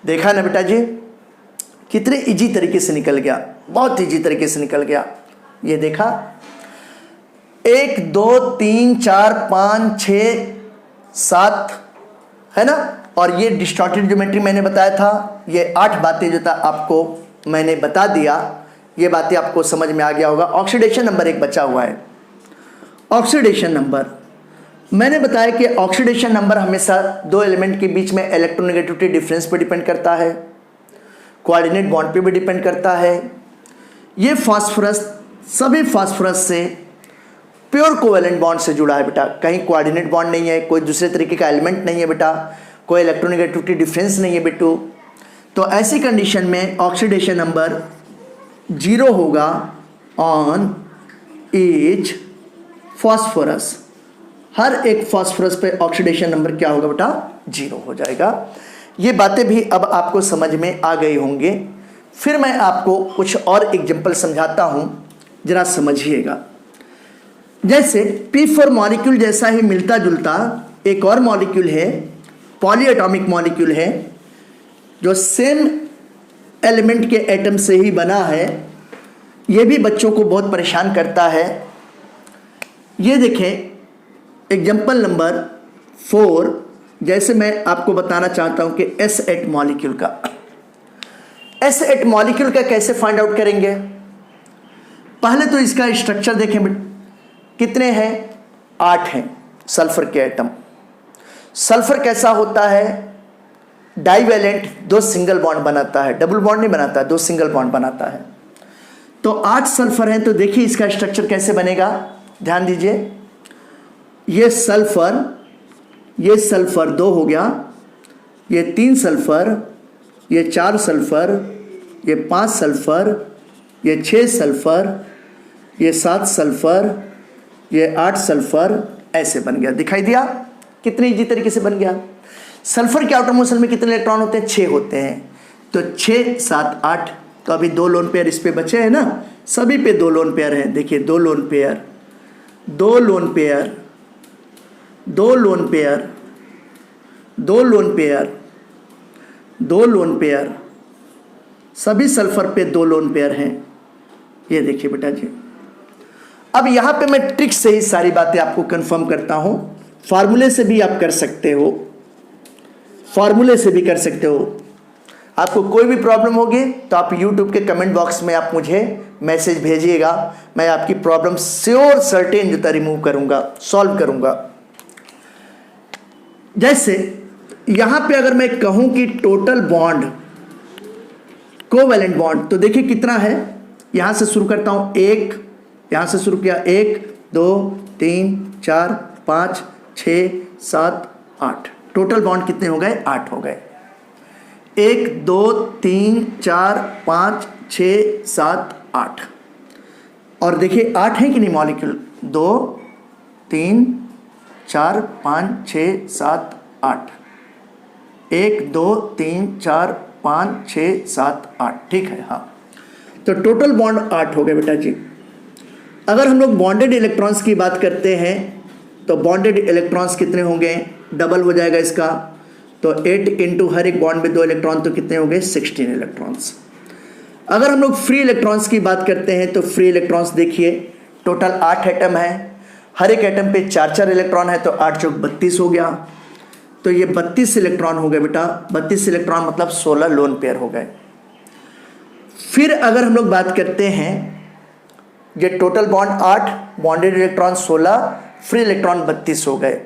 देखा ना बेटा जी, कितने इजी तरीके से निकल गया, बहुत इजी तरीके से निकल गया। ये देखा, 1 2 3 4 5 6 7 है ना। और ये डिस्टॉर्टेड ज्योमेट्री मैंने बताया था। ये 8 बातें जो था आपको मैंने बता दिया, ये बातें आपको समझ में आ गया होगा। ऑक्सीडेशन नंबर 1 बचा हुआ है। ऑक्सीडेशन नंबर मैंने बताया कि ऑक्सीडेशन नंबर हमेशा 2 एलिमेंट के बीच में इलेक्ट्रोनेगेटिविटी डिफरेंस पे डिपेंड करता है, कोऑर्डिनेट बॉन्ड पे भी डिपेंड करता है। ये फास्फोरस सभी फास्फोरस से प्योर कोवेलेंट बॉन्ड से जुड़ा है बेटा, कहीं कोऑर्डिनेट बॉन्ड नहीं है, कोई दूसरे तरीके का एलिमेंट नहीं है बेटा, कोई इलेक्ट्रोनेगेटिविटी डिफरेंस नहीं है बेटू। तो ऐसी कंडीशन में ऑक्सीडेशन नंबर 0 होगा ऑन ईच फास्फोरस। हर एक फास्फोरस पे ऑक्सीडेशन नंबर क्या होगा बेटा? 0 हो जाएगा। ये बातें भी अब आपको समझ में आ गई होंगे। फिर मैं आपको कुछ और एग्जांपल समझाता हूँ, जरा समझिएगा। जैसे P4 मॉलिक्यूल जैसा ही मिलता जुलता एक और मॉलिक्यूल है, पॉलीएटॉमिक मॉलिक्यूल है, जो सेम एलिमेंट के एटम से ही बना है। ये भी बच्चों को बहुत परेशान करता है। ये देखें एग्जाम्पल नंबर 4, जैसे मैं आपको बताना चाहता हूं कि S8 मॉलिक्यूल का। S8 मॉलिक्यूल का कैसे फाइंड आउट करेंगे? पहले तो इसका स्ट्रक्चर देखें, कितने हैं? 8 हैं सल्फर के एटम। सल्फर कैसा होता है? डाइवैलेंट, 2 सिंगल बॉन्ड बनाता है, डबल बॉन्ड नहीं बनाता, 2 सिंगल बॉन्ड बनाता है। तो 8 सल्फर हैं, तो देखिए इसका स्ट्रक्चर कैसे बनेगा, ध्यान दीजिए। ये सल्फर 2 हो गया, ये 3 सल्फर, ये 4 सल्फर, ये 5 सल्फर, ये 6 सल्फर, ये 7 सल्फर, ये 8 सल्फर, ऐसे बन गया। दिखाई दिया कितने इजी तरीके से बन गया। सल्फर के आउटर मोशन में कितने इलेक्ट्रॉन होते हैं? 6 होते हैं। तो 6 7 8, तो अभी 2 लोन पेयर इस पे बचे हैं ना, सभी पे 2 लोन पेयर हैं। देखिए 2 lone pair, 2 lone pair, 2 lone pair, 2 lone pair, 2 lone pair, सभी सल्फर पे 2 लोन पेयर हैं। ये देखिए बेटा जी। अब यहाँ पे मैं ट्रिक से ही सारी बातें आपको कंफर्म करता हूँ। फार्मूले से भी आप कर सकते हो, फार्मूले से भी कर सकते हो। आपको कोई भी प्रॉब्लम होगी तो आप YouTube के कमेंट बॉक्स में आप मुझे मैसेज भेजिएगा, मैं आपकी प्रॉब्लम श्योर सर्टेन जो रिमूव करूँगा, सॉल्व करूँगा। जैसे यहाँ पे अगर मैं कहूँ कि टोटल बॉन्ड, कोवैलेंट बॉन्ड, तो देखिए कितना है। यहाँ से शुरू करता हूँ, 1, यहाँ से शुरू किया, 1 2 3 4 5 6 7 8, टोटल बॉन्ड कितने हो गए? 8 हो गए। 1 2 3 4 5 6 7 8। और देखिए 8 है कि नहीं मॉलिक्यूल? 2 3 4 5 6 7 8, 1 2 3 4 5 6 7 8, ठीक है। हाँ, तो टोटल बॉन्ड 8 हो गए बेटा जी। अगर हम लोग बॉन्डेड इलेक्ट्रॉन्स की बात करते हैं तो बॉन्डेड इलेक्ट्रॉन्स कितने होंगे? डबल हो जाएगा इसका, तो 8 इंटू हर एक बॉन्ड में 2 इलेक्ट्रॉन, तो कितने हो गए? 16 इलेक्ट्रॉन्स। अगर हम लोग फ्री इलेक्ट्रॉन्स की बात करते हैं तो फ्री इलेक्ट्रॉन्स देखिए, टोटल 8 एटम है, हर एक एटम पे 4 इलेक्ट्रॉन है, तो 8 चौक 32 हो गया। तो ये 32 इलेक्ट्रॉन हो गए बेटा। 32 इलेक्ट्रॉन मतलब 16 लोन पेयर हो गए। फिर अगर हम लोग बात करते हैं, ये total bond 8, bonded electron 16, free electron 32 हो गए।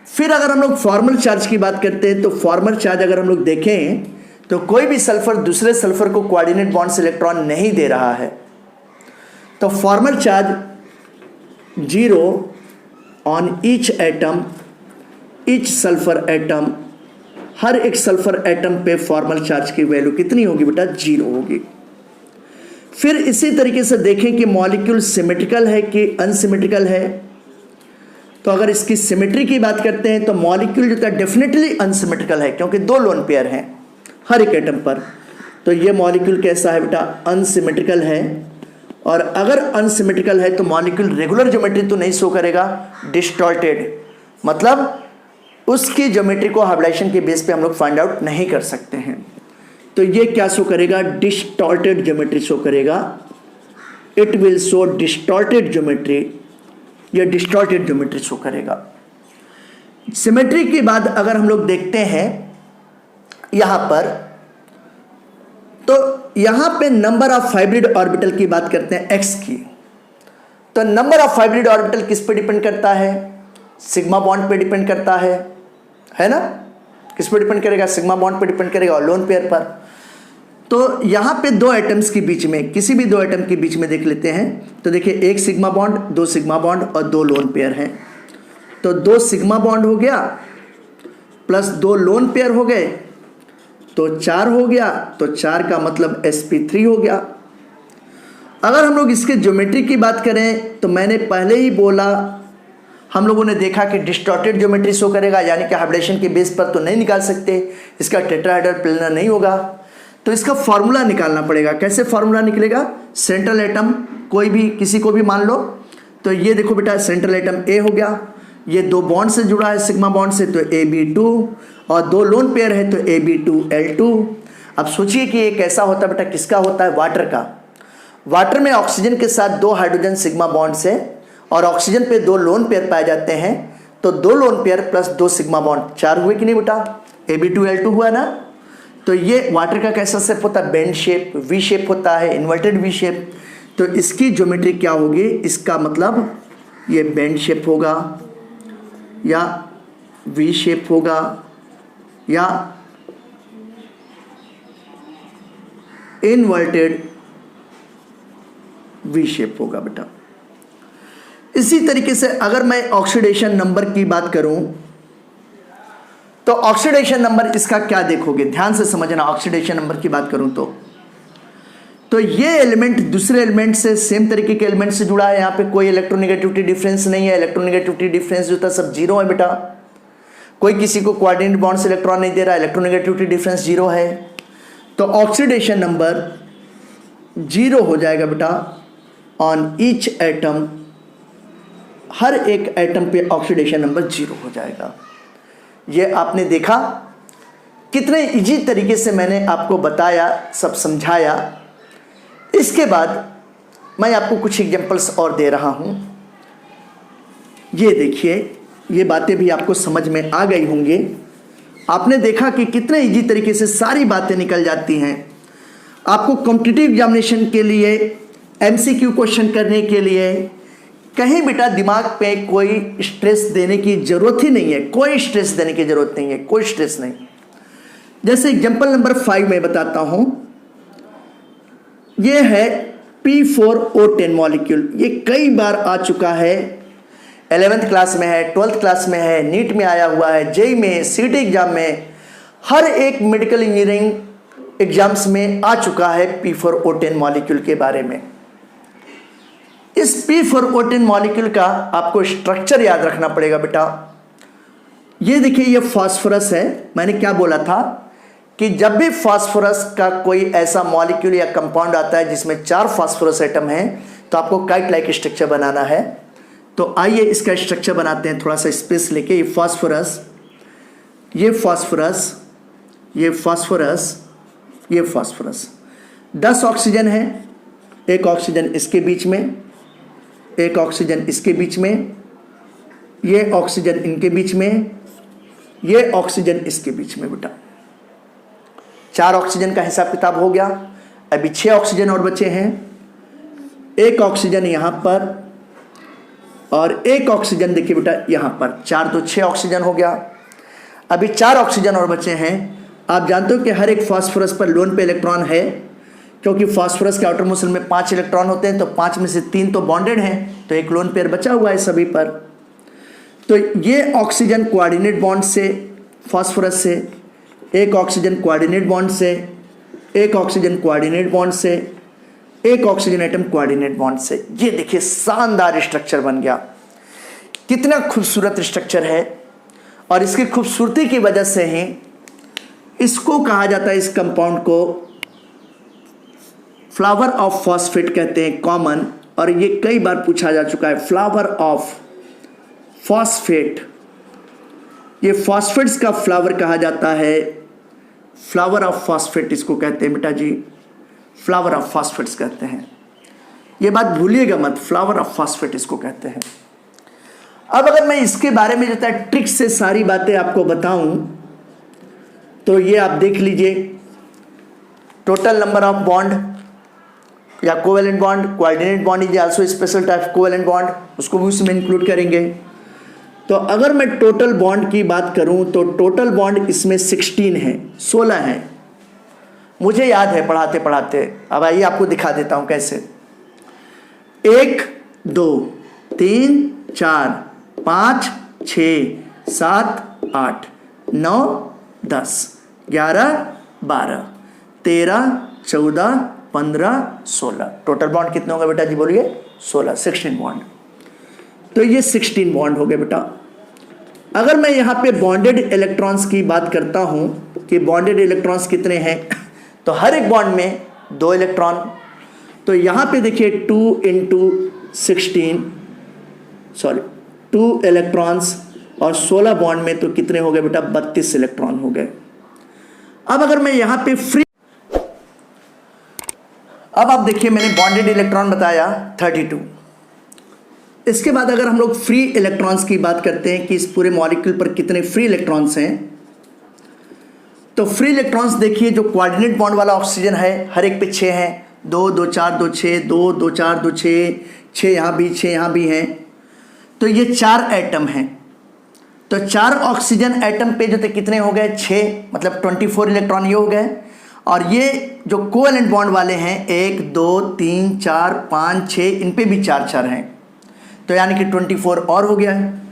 फिर अगर हम लोग फॉर्मल चार्ज की बात करते हैं तो फॉर्मल चार्ज अगर हम लोग देखें तो कोई भी सल्फर दूसरे सल्फर को कोऑर्डिनेट बॉन्ड से इलेक्ट्रॉन नहीं दे रहा है, तो formal charge 0 on each atom, each sulphur atom, हर एक सल्फर एटम पे फॉर्मल चार्ज की वैल्यू कितनी होगी बेटा? 0 होगी। फिर इसी तरीके से देखें कि मॉलिक्यूल सिमेट्रिकल है कि अनसिमेट्रिकल है। तो अगर इसकी सिमेट्री की बात करते हैं तो मॉलिक्यूल जो था डेफिनेटली अनसिमेट्रिकल है, क्योंकि 2 लोन पेयर हैं हर एक एटम पर। तो ये मॉलिक्यूल कैसा है बेटा? अनसिमेट्रिकल है। और अगर अनसिमेट्रिकल है तो मॉलिक्यूल रेगुलर ज्योमेट्री तो नहीं शो करेगा, डिस्टॉर्टेड, मतलब उसकी ज्योमेट्री को हाइब्रिडाइजेशन के बेस पे हम लोग फाइंड आउट नहीं कर सकते हैं। तो ये क्या शो करेगा? डिस्टॉर्टेड ज्योमेट्री शो करेगा। It will show distorted geometry, ये डिस्टॉर्टेड ज्योमेट्री शो करेगा। सिमेट्री की बात अगर हम लोग देखते हैं यहां पर, तो यहां पे नंबर ऑफ हाइब्रिड ऑर्बिटल की बात करते हैं, एक्स की। तो नंबर ऑफ हाइब्रिड ऑर्बिटल किस पे डिपेंड करता है? सिग्मा बॉन्ड पे डिपेंड करता है ना? किस पे डिपेंड करेगा? सिग्मा बॉन्ड पे डिपेंड करेगा और लोन पेयर पर। तो यहां पे 2 एटम्स के बीच में, किसी भी 2 एटम के बीच में देख लेते हैं, तो देखिए 1 सिग्मा बॉन्ड, 2 सिग्मा बॉन्ड और 2 लोन पेयर हैं। तो 2 सिग्मा बॉन्ड हो गया प्लस 2 लोन पेयर हो गए, तो 4 हो गया। तो 4 का मतलब sp3 हो गया। अगर हम लोग इसके ज्योमेट्री की बात करें तो मैंने पहले ही बोला, हम लोगों ने देखा कि डिस्टॉर्टेड ज्योमेट्री शो करेगा, यानी कि हाइब्रिडेशन के बेस पर तो नहीं निकाल सकते, इसका टेट्राहेड्रल प्लेनर नहीं होगा। तो इसका फॉर्मूला निकालना पड़ेगा। कैसे फॉर्मूला निकलेगा? सेंट्रल एटम कोई भी, किसी को भी मान लो, तो ये देखो बेटा सेंट्रल एटम A हो गया, ये 2 बॉन्ड से जुड़ा है सिग्मा बॉन्ड से, तो AB2, और 2 लोन पेयर है तो AB2L2। अब सोचिए कि ये कैसा होता है बेटा? किसका होता है? वाटर का। वाटर में ऑक्सीजन के साथ 2 हाइड्रोजन सिग्मा बॉन्ड से और ऑक्सीजन पे 2 लोन पेयर पाए जाते हैं, तो 2 lone pair plus 2 sigma bond 4 हुए कि नहीं बेटा? AB2L2 हुआ ना। तो ये वाटर का कैसा शेप होता है? बेंड शेप, वी शेप होता है, इन्वर्टेड वी शेप। तो इसकी ज्योमेट्री क्या होगी? इसका मतलब ये बेंड शेप होगा या वी शेप होगा या इन्वर्टेड वी शेप होगा बेटा। इसी तरीके से अगर मैं ऑक्सीडेशन नंबर की बात करूं तो ऑक्सीडेशन नंबर इसका क्या देखोगे? ध्यान से समझना। ऑक्सीडेशन नंबर की बात करूं तो ये एलिमेंट दूसरे एलिमेंट से, सेम तरीके के एलिमेंट से जुड़ा है। यहाँ पे कोई इलेक्ट्रोनेगेटिविटी डिफरेंस नहीं है। इलेक्ट्रोनेगेटिविटी डिफरेंस जो था सब 0 है बेटा। कोई किसी को कोऑर्डिनेट बॉन्ड से इलेक्ट्रॉन नहीं दे रहा, इलेक्ट्रोनेगेटिविटी डिफरेंस 0 है। तो ऑक्सीडेशन नंबर 0 हो जाएगा बेटा ऑन ईच एटम, हर एक एटम पे ऑक्सीडेशन नंबर 0 हो जाएगा। ये आपने देखा कितने इजी तरीके से मैंने आपको बताया, सब समझाया। इसके बाद मैं आपको कुछ एग्जांपल्स और दे रहा हूँ। ये देखिए, ये बातें भी आपको समझ में आ गई होंगी। आपने देखा कि कितने इजी तरीके से सारी बातें निकल जाती हैं। आपको कॉम्पिटिटिव एग्जामिनेशन के लिए, एमसीक्यू क्वेश्चन करने के लिए कहीं बेटा दिमाग पे कोई स्ट्रेस देने की ज़रूरत ही नहीं है। कोई स्ट्रेस देने की ज़रूरत नहीं है, कोई स्ट्रेस नहीं। जैसे एग्जाम्पल नंबर 5 में बताता हूँ। ये है P4O10 मॉलिक्यूल। ये कई बार आ चुका है, 11th क्लास में है, 12th क्लास में है, नीट में आया हुआ है, जेई में, सीटी एग्जाम में, हर एक मेडिकल इंजीनियरिंग एग्जाम्स में आ चुका है P4O10 मॉलिक्यूल के बारे में। इस P4O10 मॉलिक्यूल का आपको स्ट्रक्चर याद रखना पड़ेगा बेटा। ये देखिए, ये फास्फोरस है। मैंने क्या बोला था कि जब भी फास्फोरस का कोई ऐसा मॉलिक्यूल या कंपाउंड आता है जिसमें 4 फास्फोरस एटम हैं, तो आपको काइट लाइक स्ट्रक्चर बनाना है। तो आइए इसका स्ट्रक्चर बनाते हैं, थोड़ा सा स्पेस लेके। ये फास्फोरस, ये फास्फोरस, ये फास्फोरस, ये फास्फोरस। 10 ऑक्सीजन है, एक ऑक्सीजन इसके बीच में, एक ऑक्सीजन इसके बीच में, ये ऑक्सीजन इनके बीच में, ये ऑक्सीजन इसके बीच में बेटा। 4 ऑक्सीजन का हिसाब किताब हो गया। अभी 6 ऑक्सीजन और बचे हैं। एक ऑक्सीजन यहाँ पर और एक ऑक्सीजन देखिए बेटा यहाँ पर। 4 तो 6 ऑक्सीजन हो गया। अभी 4 ऑक्सीजन और बचे हैं। आप जानते हो कि हर एक फास्फोरस पर लोन पे इलेक्ट्रॉन है, क्योंकि फास्फोरस के आउटर मोशन में 5 इलेक्ट्रॉन होते हैं, तो 5 में से 3 तो बॉन्डेड हैं, तो एक लोन पेयर बचा हुआ है सभी पर। तो ये ऑक्सीजन कोऑर्डिनेट बॉन्ड से, फास्फोरस से, एक ऑक्सीजन कोऑर्डिनेट बॉन्ड से, एक ऑक्सीजन कोऑर्डिनेट बॉन्ड से, एक ऑक्सीजन एटम कोऑर्डिनेट बॉन्ड से। ये देखिए शानदार स्ट्रक्चर बन गया। कितना खूबसूरत स्ट्रक्चर है। और इसकी खूबसूरती की वजह से ही इसको कहा जाता है, इस कंपाउंड को फ्लावर ऑफ फॉस्फेट कहते हैं, कॉमन। और ये कई बार पूछा जा चुका है, फ्लावर ऑफ फॉस्फेट। ये फॉस्फेट्स का फ्लावर कहा जाता है, फ्लावर ऑफ फॉस्फेट इसको कहते हैं बेटा जी, फ्लावर ऑफ फॉस्फेट्स कहते हैं। ये बात भूलिएगा मत, फ्लावर ऑफ फॉस्फेट इसको कहते हैं। अब अगर मैं इसके बारे में जो है ट्रिक से सारी बातें आपको बताऊं, तो ये आप देख लीजिए। टोटल नंबर ऑफ बॉन्ड या covalent bond, coordinate bond is also special type covalent bond, उसको भी उसमें इंक्लूड करेंगे। तो अगर मैं टोटल बॉन्ड की बात करूं तो टोटल बॉन्ड इसमें 16 है, 16 है। मुझे याद है पढ़ाते पढ़ाते। अब आइए आपको दिखा देता हूं कैसे। 1 2 3 4 5 6 7 8 9 10 11 12 13 14 15 16। टोटल बॉन्ड कितने होंगे बेटा जी, बोलिए? 16, 16 बॉन्ड। तो ये 16 बॉन्ड हो गए बेटा। अगर मैं यहाँ पे बॉन्डेड इलेक्ट्रॉन्स की बात करता हूँ कि बॉन्डेड इलेक्ट्रॉन्स कितने हैं, तो हर एक बॉन्ड में 2 इलेक्ट्रॉन। तो यहाँ पे देखिए 2 × 16, सॉरी 2 इलेक्ट्रॉन्स, और 16 बॉन्ड में तो कितने हो गए बेटा? 32 इलेक्ट्रॉन हो गए। अब अगर मैं यहाँ पे फ्री, अब आप देखिए मैंने बॉन्डेड इलेक्ट्रॉन बताया 32। इसके बाद अगर हम लोग फ्री इलेक्ट्रॉन्स की बात करते हैं कि इस पूरे मॉलिक्यूल पर कितने फ्री इलेक्ट्रॉन्स हैं, तो फ्री इलेक्ट्रॉन्स देखिए, जो कोऑर्डिनेट बॉन्ड वाला ऑक्सीजन है हर एक पे 6 हैं। 2 2 4 2 6, 2 2 4 2 6, 6 यहाँ भी, 6 यहाँ भी हैं। तो ये 4 एटम हैं। तो 4 ऑक्सीजन एटम पे जो थे कितने हो गए? 6, मतलब 24 इलेक्ट्रॉन ये हो गए। और ये जो कोवेलेंट बॉन्ड वाले हैं 1 2 3 4 5 6, इन पे भी 4 4 हैं, तो यानी कि 24 और हो गया है।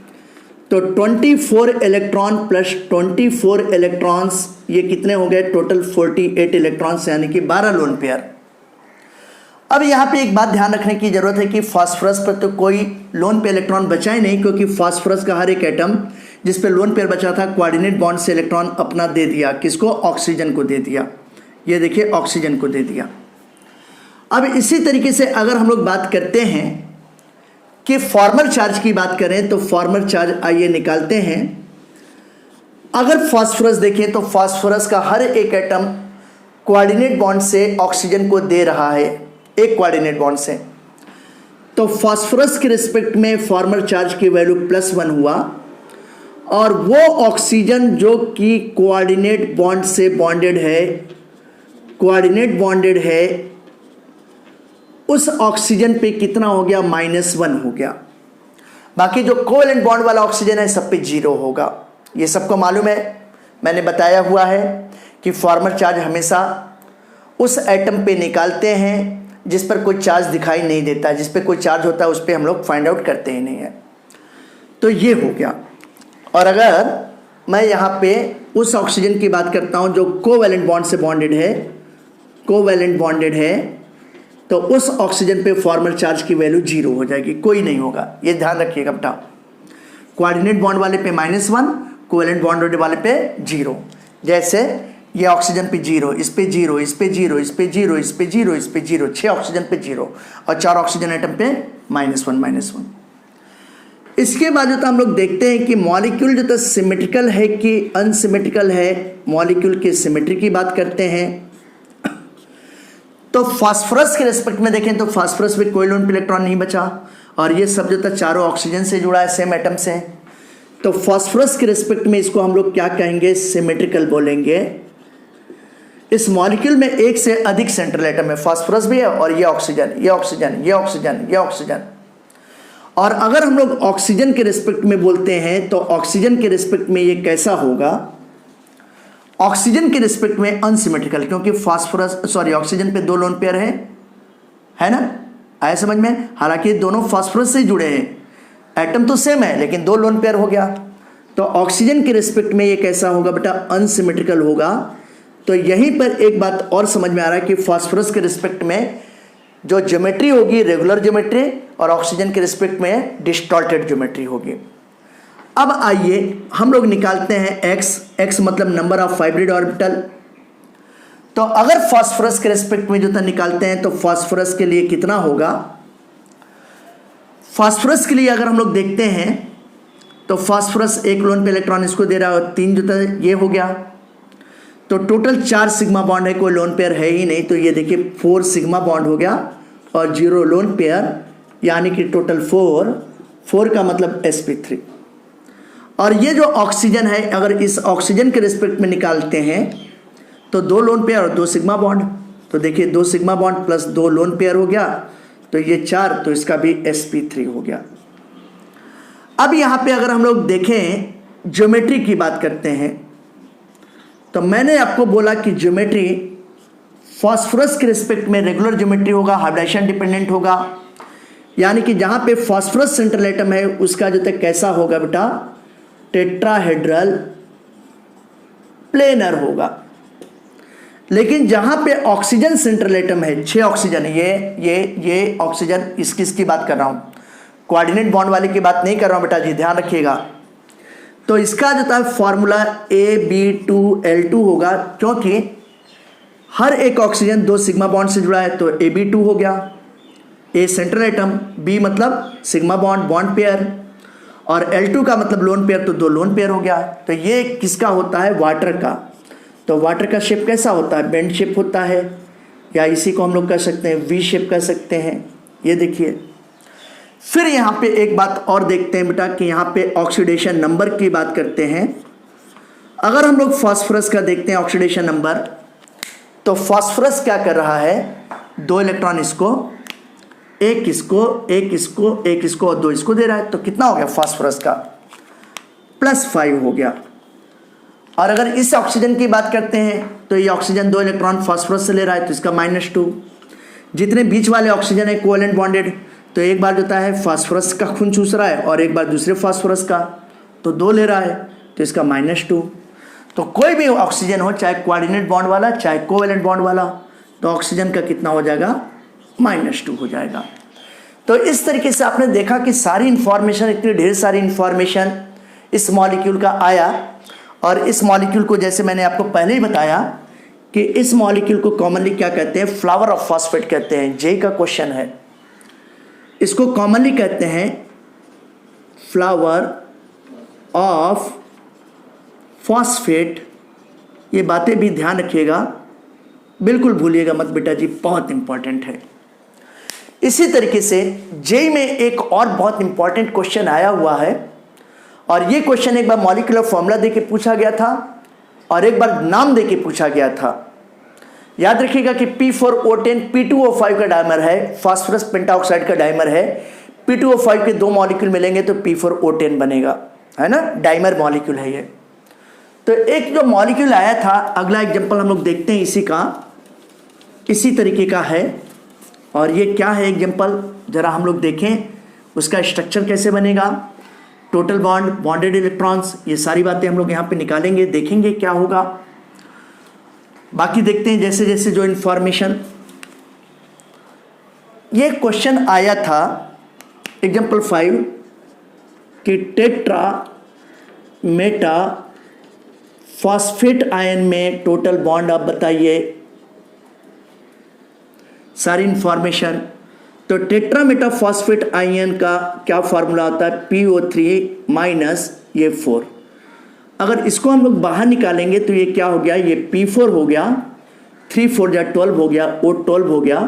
तो 24 इलेक्ट्रॉन प्लस 24 इलेक्ट्रॉन्स, ये कितने हो गए? टोटल 48 इलेक्ट्रॉन्स, यानी कि 12 लोन पेयर। अब यहाँ पे एक बात ध्यान रखने की जरूरत है कि फास्फोरस पर तो कोई लोन पे इलेक्ट्रॉन बचा ही नहीं, क्योंकि फास्फोरस का हर एक एटम जिस पे लोन पेयर बचा था कोऑर्डिनेट बॉन्ड से इलेक्ट्रॉन अपना दे दिया। किसको? ऑक्सीजन को दे दिया। ये देखिए ऑक्सीजन को दे दिया। अब इसी तरीके से अगर हम लोग बात करते हैं कि फॉर्मल चार्ज की बात करें, तो फॉर्मल चार्ज आइए निकालते हैं। अगर फास्फोरस देखें तो फास्फोरस का हर एक एटम कोऑर्डिनेट बॉन्ड से ऑक्सीजन को दे रहा है, एक कोऑर्डिनेट बॉन्ड से। तो फास्फोरस के रिस्पेक्ट में फॉर्मल चार्ज की वैल्यू +1 हुआ, और वो ऑक्सीजन जो कि कोऑर्डिनेट बॉन्ड से बॉन्डेड है, कोऑर्डिनेट बॉन्डेड है, उस ऑक्सीजन पे कितना हो गया? -1 हो गया। बाकी जो कोवैलेंट बॉन्ड वाला ऑक्सीजन है सब पे 0 होगा। ये सबको मालूम है, मैंने बताया हुआ है कि फॉर्मल चार्ज हमेशा उस एटम पे निकालते हैं जिस पर कोई चार्ज दिखाई नहीं देता, जिस पे कोई चार्ज होता है उस पे हम लोग फाइंड आउट करते ही नहीं है। तो ये हो गया। और अगर मैं यहाँ पे उस ऑक्सीजन की बात करता हूँ जो कोवैलेंट बॉन्ड से बॉन्डेड है, कोवैलेंट बॉन्डेड है, तो उस ऑक्सीजन पे फॉर्मल चार्ज की वैल्यू 0 हो जाएगी, कोई नहीं होगा। ये ध्यान रखिएगा बेटा, कोऑर्डिनेट बॉन्ड वाले पे -1, कोवैलेंट बॉन्ड वाले पे 0। जैसे ये ऑक्सीजन पे 0, इस पे 0, इस पे 0, इस पे 0, इस पे 0, इस पे 0, 6 ऑक्सीजन पे 0 और 4 ऑक्सीजन एटम पे -1। इसके बाद जो था हम लोग देखते हैं कि मॉलिक्यूल जो था सिमेट्रिकल है कि अनसिमेट्रिकल है। मॉलिक्यूल की सिमेट्री की बात करते हैं। तो फास्फोरस के रेस्पेक्ट में देखें तो फास्फोरस में कोई लोन पे इलेक्ट्रॉन नहीं बचा, और ये सब जो था चारों ऑक्सीजन से जुड़ा है, सेम एटम से। तो फास्फोरस के रेस्पेक्ट में इसको हम लोग क्या कहेंगे? सिमेट्रिकल बोलेंगे। इस मॉलिक्यूल में एक से अधिक सेंट्रल एटम है, फास्फोरस भी है और ये ऑक्सीजन, ये ऑक्सीजन, ये ऑक्सीजन, ये ऑक्सीजन। और अगर हम लोग ऑक्सीजन के रिस्पेक्ट में बोलते हैं तो ऑक्सीजन के रिस्पेक्ट में ये कैसा होगा? ऑक्सीजन के रिस्पेक्ट में अनसिमेट्रिकल, क्योंकि ऑक्सीजन पे 2 लोन पेयर है ना, आया समझ में? हालांकि दोनों फास्फोरस से जुड़े हैं, एटम तो सेम है लेकिन 2 लोन पेयर हो गया। तो ऑक्सीजन के रिस्पेक्ट में ये कैसा होगा बेटा? अनसिमेट्रिकल होगा। तो यहीं पर एक बात और समझ में आ रहा है कि फास्फोरस के रिस्पेक्ट में जो ज्योमेट्री होगी रेगुलर ज्योमेट्री, और ऑक्सीजन के रिस्पेक्ट में डिस्टॉर्टेड ज्योमेट्री होगी। अब आइए हम लोग निकालते हैं x मतलब नंबर ऑफ हाइब्रिड ऑर्बिटल। तो अगर फास्फोरस के रिस्पेक्ट में जो था निकालते हैं तो फास्फोरस के लिए कितना होगा? फास्फोरस के लिए अगर हम लोग देखते हैं तो फास्फोरस 1 लोन पे इलेक्ट्रॉन इसको दे रहा है, 3 जो था ये हो गया। तो टोटल 4 सिग्मा बॉन्ड है, कोई लोन पेयर है ही नहीं। तो ये देखिए 4 सिग्मा बॉन्ड हो गया और 0 लोन पेयर, यानी कि टोटल 4 का मतलब sp3। और ये जो ऑक्सीजन है, अगर इस ऑक्सीजन के रिस्पेक्ट में निकालते हैं तो 2 लोन पेयर और 2 सिग्मा बॉन्ड। तो देखिए 2 sigma bond plus 2 lone pair हो गया, तो ये 4, तो इसका भी sp3 हो गया। अब यहाँ पे अगर हम लोग देखें ज्योमेट्री की बात करते हैं, तो मैंने आपको बोला कि ज्योमेट्री फास्फोरस के रिस्पेक्ट में रेगुलर ज्योमेट्री होगा, हाइब्रिडाइजेशन डिपेंडेंट होगा। यानी कि जहाँ पे फास्फोरस सेंट्रल एटम है उसका जो तक कैसा होगा बेटा? टेट्राहेड्रल प्लेनर होगा। लेकिन जहाँ पे ऑक्सीजन सेंट्रल एटम है, 6 ऑक्सीजन, ये ऑक्सीजन, किसकी बात कर रहा हूँ? कोऑर्डिनेट बॉन्ड वाले की बात नहीं कर रहा हूँ बेटा जी, ध्यान रखिएगा। तो इसका जो था फॉर्मूला Ab2L2 होगा, क्योंकि हर एक ऑक्सीजन 2 सिग्मा बॉन्ड से जुड़ा है, तो Ab2 हो गया। A सेंट्रल एटम, B मतलब सिग्मा बॉन्ड पेयर, और L2 का मतलब लोन पेयर, तो 2 लोन पेयर हो गया। तो ये किसका होता है? वाटर का। तो वाटर का शेप कैसा होता है? बेंड शेप होता है, या इसी को हम लोग कह सकते हैं वी शेप कह सकते हैं। ये देखिए, फिर यहाँ पे एक बात और देखते हैं बेटा कि यहाँ पे ऑक्सीडेशन नंबर की बात करते हैं। अगर हम लोग फास्फोरस का देखते हैं ऑक्सीडेशन नंबर, तो फास्फोरस क्या कर रहा है? 2 इलेक्ट्रॉन इसको, एक इसको और 2 इसको दे रहा है। तो कितना हो गया फास्फोरस का? +5 हो गया। और अगर इस ऑक्सीजन की बात करते हैं तो ये ऑक्सीजन 2 इलेक्ट्रॉन फास्फोरस से ले रहा है, तो इसका -2। जितने बीच वाले ऑक्सीजन है कोवैलेंट बॉन्डेड, तो एक बार जो है फास्फोरस का खून चूस रहा है और एक बार दूसरे फास्फोरस का, तो 2 ले रहा है, तो इसका -2। तो कोई भी ऑक्सीजन हो, चाहे कोऑर्डिनेट बॉन्ड वाला चाहे कोवैलेंट बॉन्ड वाला, तो ऑक्सीजन का कितना हो जाएगा? -2 हो जाएगा। तो इस तरीके से आपने देखा कि सारी इंफॉर्मेशन, इतनी ढेर सारी इंफॉर्मेशन इस मॉलिक्यूल का आया। और इस मॉलिक्यूल को, जैसे मैंने आपको पहले ही बताया कि इस मॉलिक्यूल को कॉमनली क्या कहते हैं? फ्लावर ऑफ फॉस्फेट कहते हैं। जेई का क्वेश्चन है, इसको कॉमनली कहते हैं फ्लावर ऑफ फॉस्फेट, ये बातें भी ध्यान रखिएगा, बिल्कुल भूलिएगा मत बेटा जी, बहुत इंपॉर्टेंट है। इसी तरीके से जेई में एक और बहुत इंपॉर्टेंट क्वेश्चन आया हुआ है, और ये क्वेश्चन एक बार मॉलिक्यूलर फॉर्मूला देके पूछा गया था और एक बार नाम देके पूछा गया था। याद रखिएगा कि P4O10 P2O5 का डायमर है, फास्फोरस पेंटाऑक्साइड का डायमर है। P2O5 के दो मॉलिक्यूल मिलेंगे तो P4O10 बनेगा, है ना, डायमर मॉलिक्यूल है ये। तो एक जो मॉलिक्यूल आया था, अगला एग्जांपल हम लोग देखते हैं इसी का, इसी तरीके का है। और ये क्या है एग्जांपल, जरा हम लोग देखें उसका स्ट्रक्चर कैसे बनेगा। टोटल बॉन्ड, बॉन्डेड इलेक्ट्रॉन्स, ये सारी बातें हम लोग यहाँ पे निकालेंगे, देखेंगे क्या होगा। बाकी देखते हैं जैसे जैसे जो इन्फॉर्मेशन। ये क्वेश्चन आया था एग्जांपल 5 कि टेट्रा मेटा फॉस्फेट आयन में टोटल बॉन्ड आप बताइए, सारी इंफॉर्मेशन। तो टेट्रामेटा फॉस्फेट आयन का क्या फार्मूला होता है, PO3 माइनस ये 4। अगर इसको हम लोग बाहर निकालेंगे तो ये क्या हो गया, ये P4 हो गया, 3 4 जा 12 हो गया, O12 हो गया,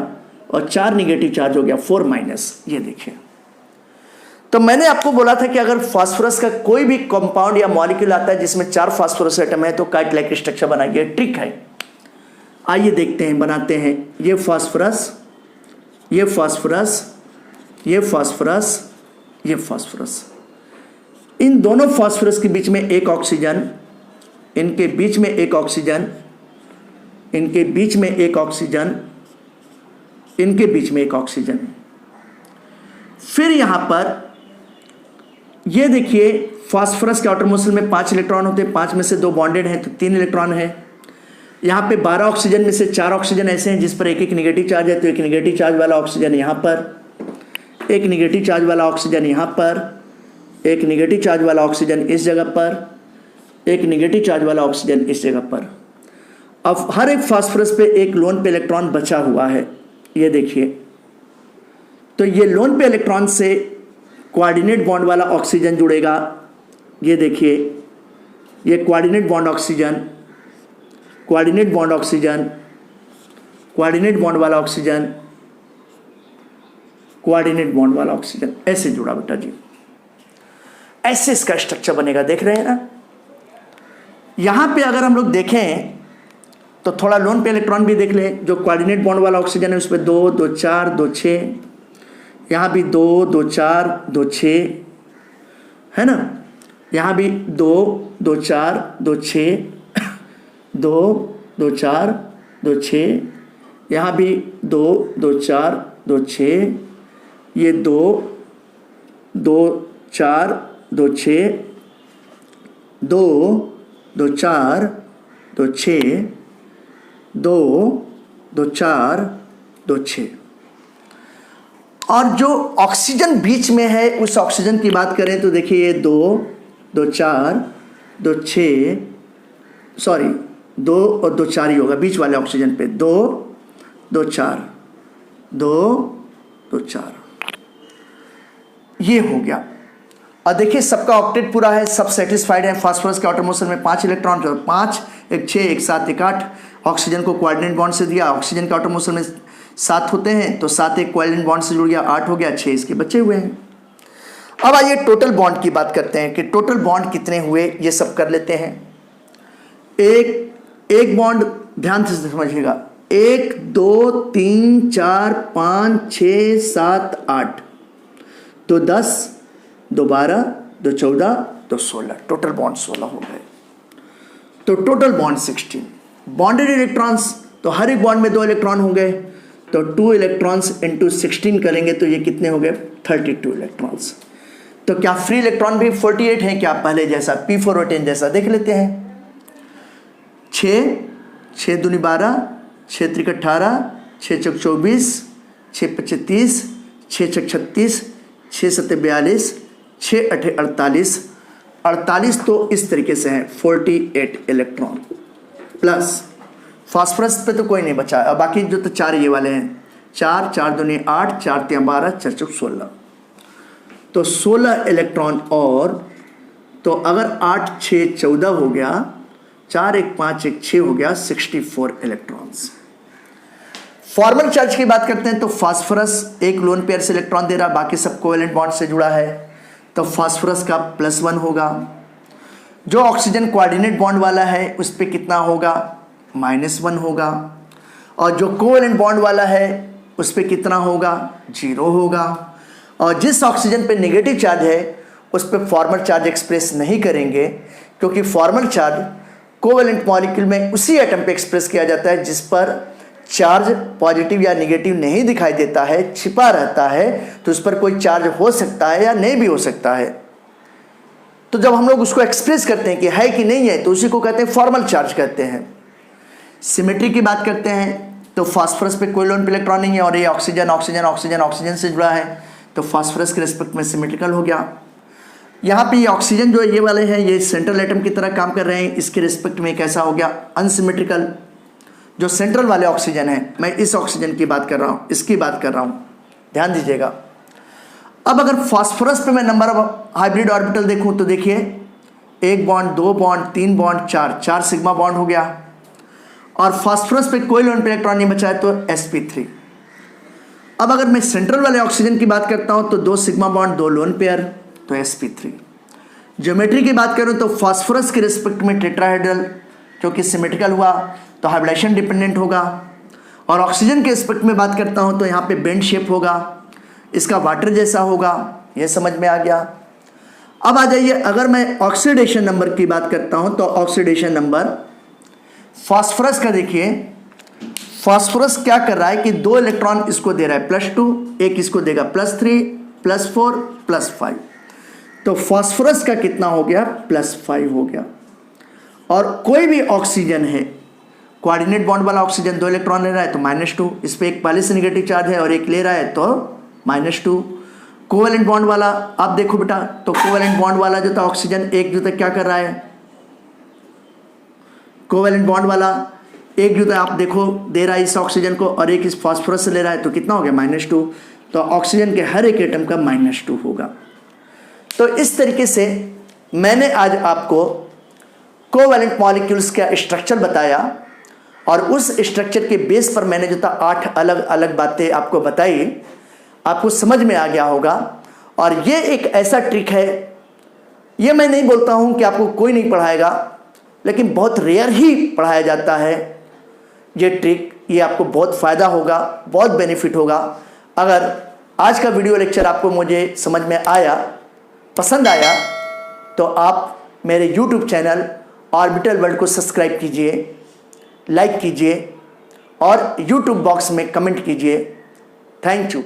और 4 निगेटिव चार्ज हो गया, 4 माइनस। ये देखिए, तो मैंने आपको बोला था कि अगर फास्फोरस का कोई भी कंपाउंड या मॉलिक्यूल आता है जिसमें 4 फास्फोरस एटम है तो काइट लाइक स्ट्रक्चर बनाइए, ट्रिक है। आइए देखते हैं, बनाते हैं। ये फास्फोरस, ये फास्फोरस, ये फास्फोरस, ये फास्फोरस, इन दोनों फास्फोरस के बीच में एक ऑक्सीजन, इनके बीच में एक ऑक्सीजन, इनके बीच में एक ऑक्सीजन, इनके बीच में एक ऑक्सीजन। फिर यहां पर ये देखिए, फास्फोरस के आउटर मोस्ट में 5 इलेक्ट्रॉन होते हैं, 5 में से 2 बॉन्डेड हैं तो 3 इलेक्ट्रॉन है। यहाँ पे 12 ऑक्सीजन में से 4 ऑक्सीजन ऐसे हैं जिस पर एक एक निगेटिव चार्ज है, तो एक निगेटिव चार्ज वाला ऑक्सीजन यहाँ पर, एक निगेटिव चार्ज वाला ऑक्सीजन यहाँ पर, एक निगेटिव चार्ज वाला ऑक्सीजन इस जगह पर, एक निगेटिव चार्ज वाला ऑक्सीजन इस जगह पर। अब हर एक फास्फोरस पे एक लोन पे इलेक्ट्रॉन बचा हुआ है, ये देखिए। तो ये लोन पे इलेक्ट्रॉन से कोऑर्डिनेट बॉन्ड वाला ऑक्सीजन जुड़ेगा, ये देखिए, ये coordinate bond oxygen, coordinate bond oxygen, coordinate bond वाला ऑक्सीजन, कोऑर्डिनेट बॉन्ड वाला ऑक्सीजन, ऐसे जुड़ा बेटा जी, ऐसे इसका स्ट्रक्चर बनेगा। देख रहे हैं ना। यहां पे अगर हम लोग देखें तो थोड़ा लोन पे इलेक्ट्रॉन भी देख लें। जो कोऑर्डिनेट बॉन्ड वाला ऑक्सीजन है उस पर 2 2 4 2 6, यहाँ भी 2 2 4 2 6, है ना। यहाँ भी 2 2 4 2 6, 2 2 4 2 6, यहाँ भी 2 2 4 2 6, ये 2 2 4 2 6, 2 2 4 2 6, 2 2 4 2 6। और जो ऑक्सीजन बीच में है उस ऑक्सीजन की बात करें तो देखिए, ये 2 2 4 2 6, सॉरी 2 और 2 4 ही होगा बीच वाले ऑक्सीजन पे, 2 2 4 2 2 4, ये हो गया। और देखिए सबका ऑक्टेट पूरा है, सब सेटिस्फाइड है। फास्फोरस के आउटर मोस्ट में 5 इलेक्ट्रॉन, 5 1 6 1 7 1 8, ऑक्सीजन को कोऑर्डिनेट बॉन्ड से दिया, ऑक्सीजन के आउटर मोस्ट में 7 होते हैं तो 7 एक कोवैलेंट बॉन्ड से जुड़ गया, 8 हो गया, 6 इसके बचे हुए हैं। अब आइए टोटल बॉन्ड की बात करते हैं कि टोटल बॉन्ड कितने हुए, ये सब कर लेते हैं। एक बॉन्ड ध्यान से समझिएगा, 1 2 3 4 5 6 7 8, 2 10 2 12 2 14 2 16, टोटल बॉन्ड 16 हो गए। तो टोटल बॉन्ड 16। बॉन्डेड इलेक्ट्रॉन्स, तो हर एक बॉन्ड में 2 इलेक्ट्रॉन होंगे, तो 2 इलेक्ट्रॉन्स इंटू 16 करेंगे तो ये कितने हो गए, 32 इलेक्ट्रॉन्स। तो क्या फ्री इलेक्ट्रॉन भी 48 हैं क्या, पहले जैसा P4O10 जैसा, देख लेते हैं। 6 6 दूनी 12, 6 त्रिक 18, 6 चौक 24, 6 पच्चे 30, 6 छक 36, 6 सत्ते 42, 6 अठे 48, 48 तो इस तरीके से हैं 48 इलेक्ट्रॉन प्लस फास्फोरस पे तो कोई नहीं बचा, और बाकी जो तो 4 ये वाले हैं, 4 4 दूनी 8, 4 3 12, 4 चौक 16, तो 16 इलेक्ट्रॉन और तो अगर 8 6 14 हो गया, 4 1 5 1 6 हो गया, 64 इलेक्ट्रॉन्स। फॉर्मल चार्ज की बात करते हैं तो फास्फोरस एक लोन पेयर से इलेक्ट्रॉन दे रहा, बाकी सब कोवेलेंट बॉन्ड से जुड़ा है, तो फास्फोरस का +1 होगा। जो ऑक्सीजन कोऑर्डिनेट बॉन्ड वाला है उस पर कितना होगा, -1 होगा। और जो कोवेलेंट बॉन्ड वाला है उस पर कितना होगा, 0 होगा। और जिस ऑक्सीजन पे नेगेटिव चार्ज है उस पर फॉर्मल चार्ज एक्सप्रेस नहीं करेंगे, क्योंकि फॉर्मल चार्ज कोवेलेंट मॉलिक्यूल में उसी एटम पे एक्सप्रेस किया जाता है जिस पर चार्ज पॉजिटिव या नेगेटिव नहीं दिखाई देता है, छिपा रहता है, तो उस पर कोई चार्ज हो सकता है या नहीं भी हो सकता है। तो जब हम लोग उसको एक्सप्रेस करते हैं कि है कि नहीं है, तो उसी को कहते हैं फॉर्मल चार्ज कहते हैं। सिमेट्री की बात करते हैं तो फास्फोरस पे कोई लोन पे इलेक्ट्रॉन नहीं है और ये ऑक्सीजन ऑक्सीजन ऑक्सीजन ऑक्सीजन से जुड़ा है, तो फास्फोरस के रिस्पेक्ट में सिमेट्रिकल हो गया। यहाँ पे ये ऑक्सीजन जो ये वाले हैं ये सेंट्रल एटम की तरह काम कर रहे हैं, इसके रिस्पेक्ट में कैसा हो गया, अनसिमेट्रिकल। जो सेंट्रल वाले ऑक्सीजन है, मैं इस ऑक्सीजन की बात कर रहा हूँ, इसकी बात कर रहा हूँ, ध्यान दीजिएगा। अब अगर फास्फोरस पे मैं नंबर ऑफ हाइब्रिड ऑर्बिटल देखूँ तो देखिए 1 bond 2 bond 3 bond 4 sigma bond हो गया। और फास्फोरस पे कोई लोन पे इलेक्ट्रॉन नहीं बचा है तो sp3। अब अगर मैं सेंट्रल वाले ऑक्सीजन की बात करता हूँ तो 2 सिग्मा बॉन्ड 2 लोन पेयर, तो sp3। ज्योमेट्री की बात करूँ तो फास्फोरस के रिस्पेक्ट में टेट्राहेड्रल, क्योंकि सिमेट्रिकल हुआ तो हाइब्रिडाइजेशन डिपेंडेंट होगा। और ऑक्सीजन के रिस्पेक्ट में बात करता हूँ तो यहाँ पे बेंड शेप होगा, इसका वाटर जैसा होगा, ये समझ में आ गया। अब आ जाइए, अगर मैं ऑक्सीडेशन नंबर की बात करता हूँ तो ऑक्सीडेशन नंबर फास्फोरस का देखिए, फास्फोरस क्या कर रहा है कि 2 इलेक्ट्रॉन इसको दे रहा है +2, एक इसको देगा +3 +4 +5, तो फास्फोरस का कितना हो गया, +5 हो गया। और कोई भी ऑक्सीजन है, कोऑर्डिनेट बॉन्ड वाला ऑक्सीजन 2 इलेक्ट्रॉन ले रहा है तो -2, इस पर एक पहले से नेगेटिव चार्ज है और एक ले रहा है तो -2। कोवेलेंट बॉन्ड वाला आप देखो बेटा, तो कोवेलेंट बॉन्ड वाला जो था ऑक्सीजन एक जो था क्या कर रहा है, कोवेलेंट बॉन्ड वाला एक जो था आप देखो दे रहा है इस ऑक्सीजन को और एक इस फास्फोरस से ले रहा है, तो कितना हो गया, -2। तो ऑक्सीजन के हर एक एटम का -2 होगा। तो इस तरीके से मैंने आज आपको कोवेलेंट मॉलिक्यूल्स का स्ट्रक्चर बताया और उस स्ट्रक्चर के बेस पर मैंने जो था 8 अलग अलग बातें आपको बताई, आपको समझ में आ गया होगा। और ये एक ऐसा ट्रिक है, ये मैं नहीं बोलता हूँ कि आपको कोई नहीं पढ़ाएगा, लेकिन बहुत रेयर ही पढ़ाया जाता है ये ट्रिक। ये आपको बहुत फ़ायदा होगा, बहुत बेनिफिट होगा। अगर आज का वीडियो लेक्चर आपको मुझे समझ में आया, पसंद आया, तो आप मेरे YouTube चैनल ऑर्बिटल वर्ल्ड को सब्सक्राइब कीजिए, लाइक कीजिए और YouTube बॉक्स में कमेंट कीजिए। Thank you.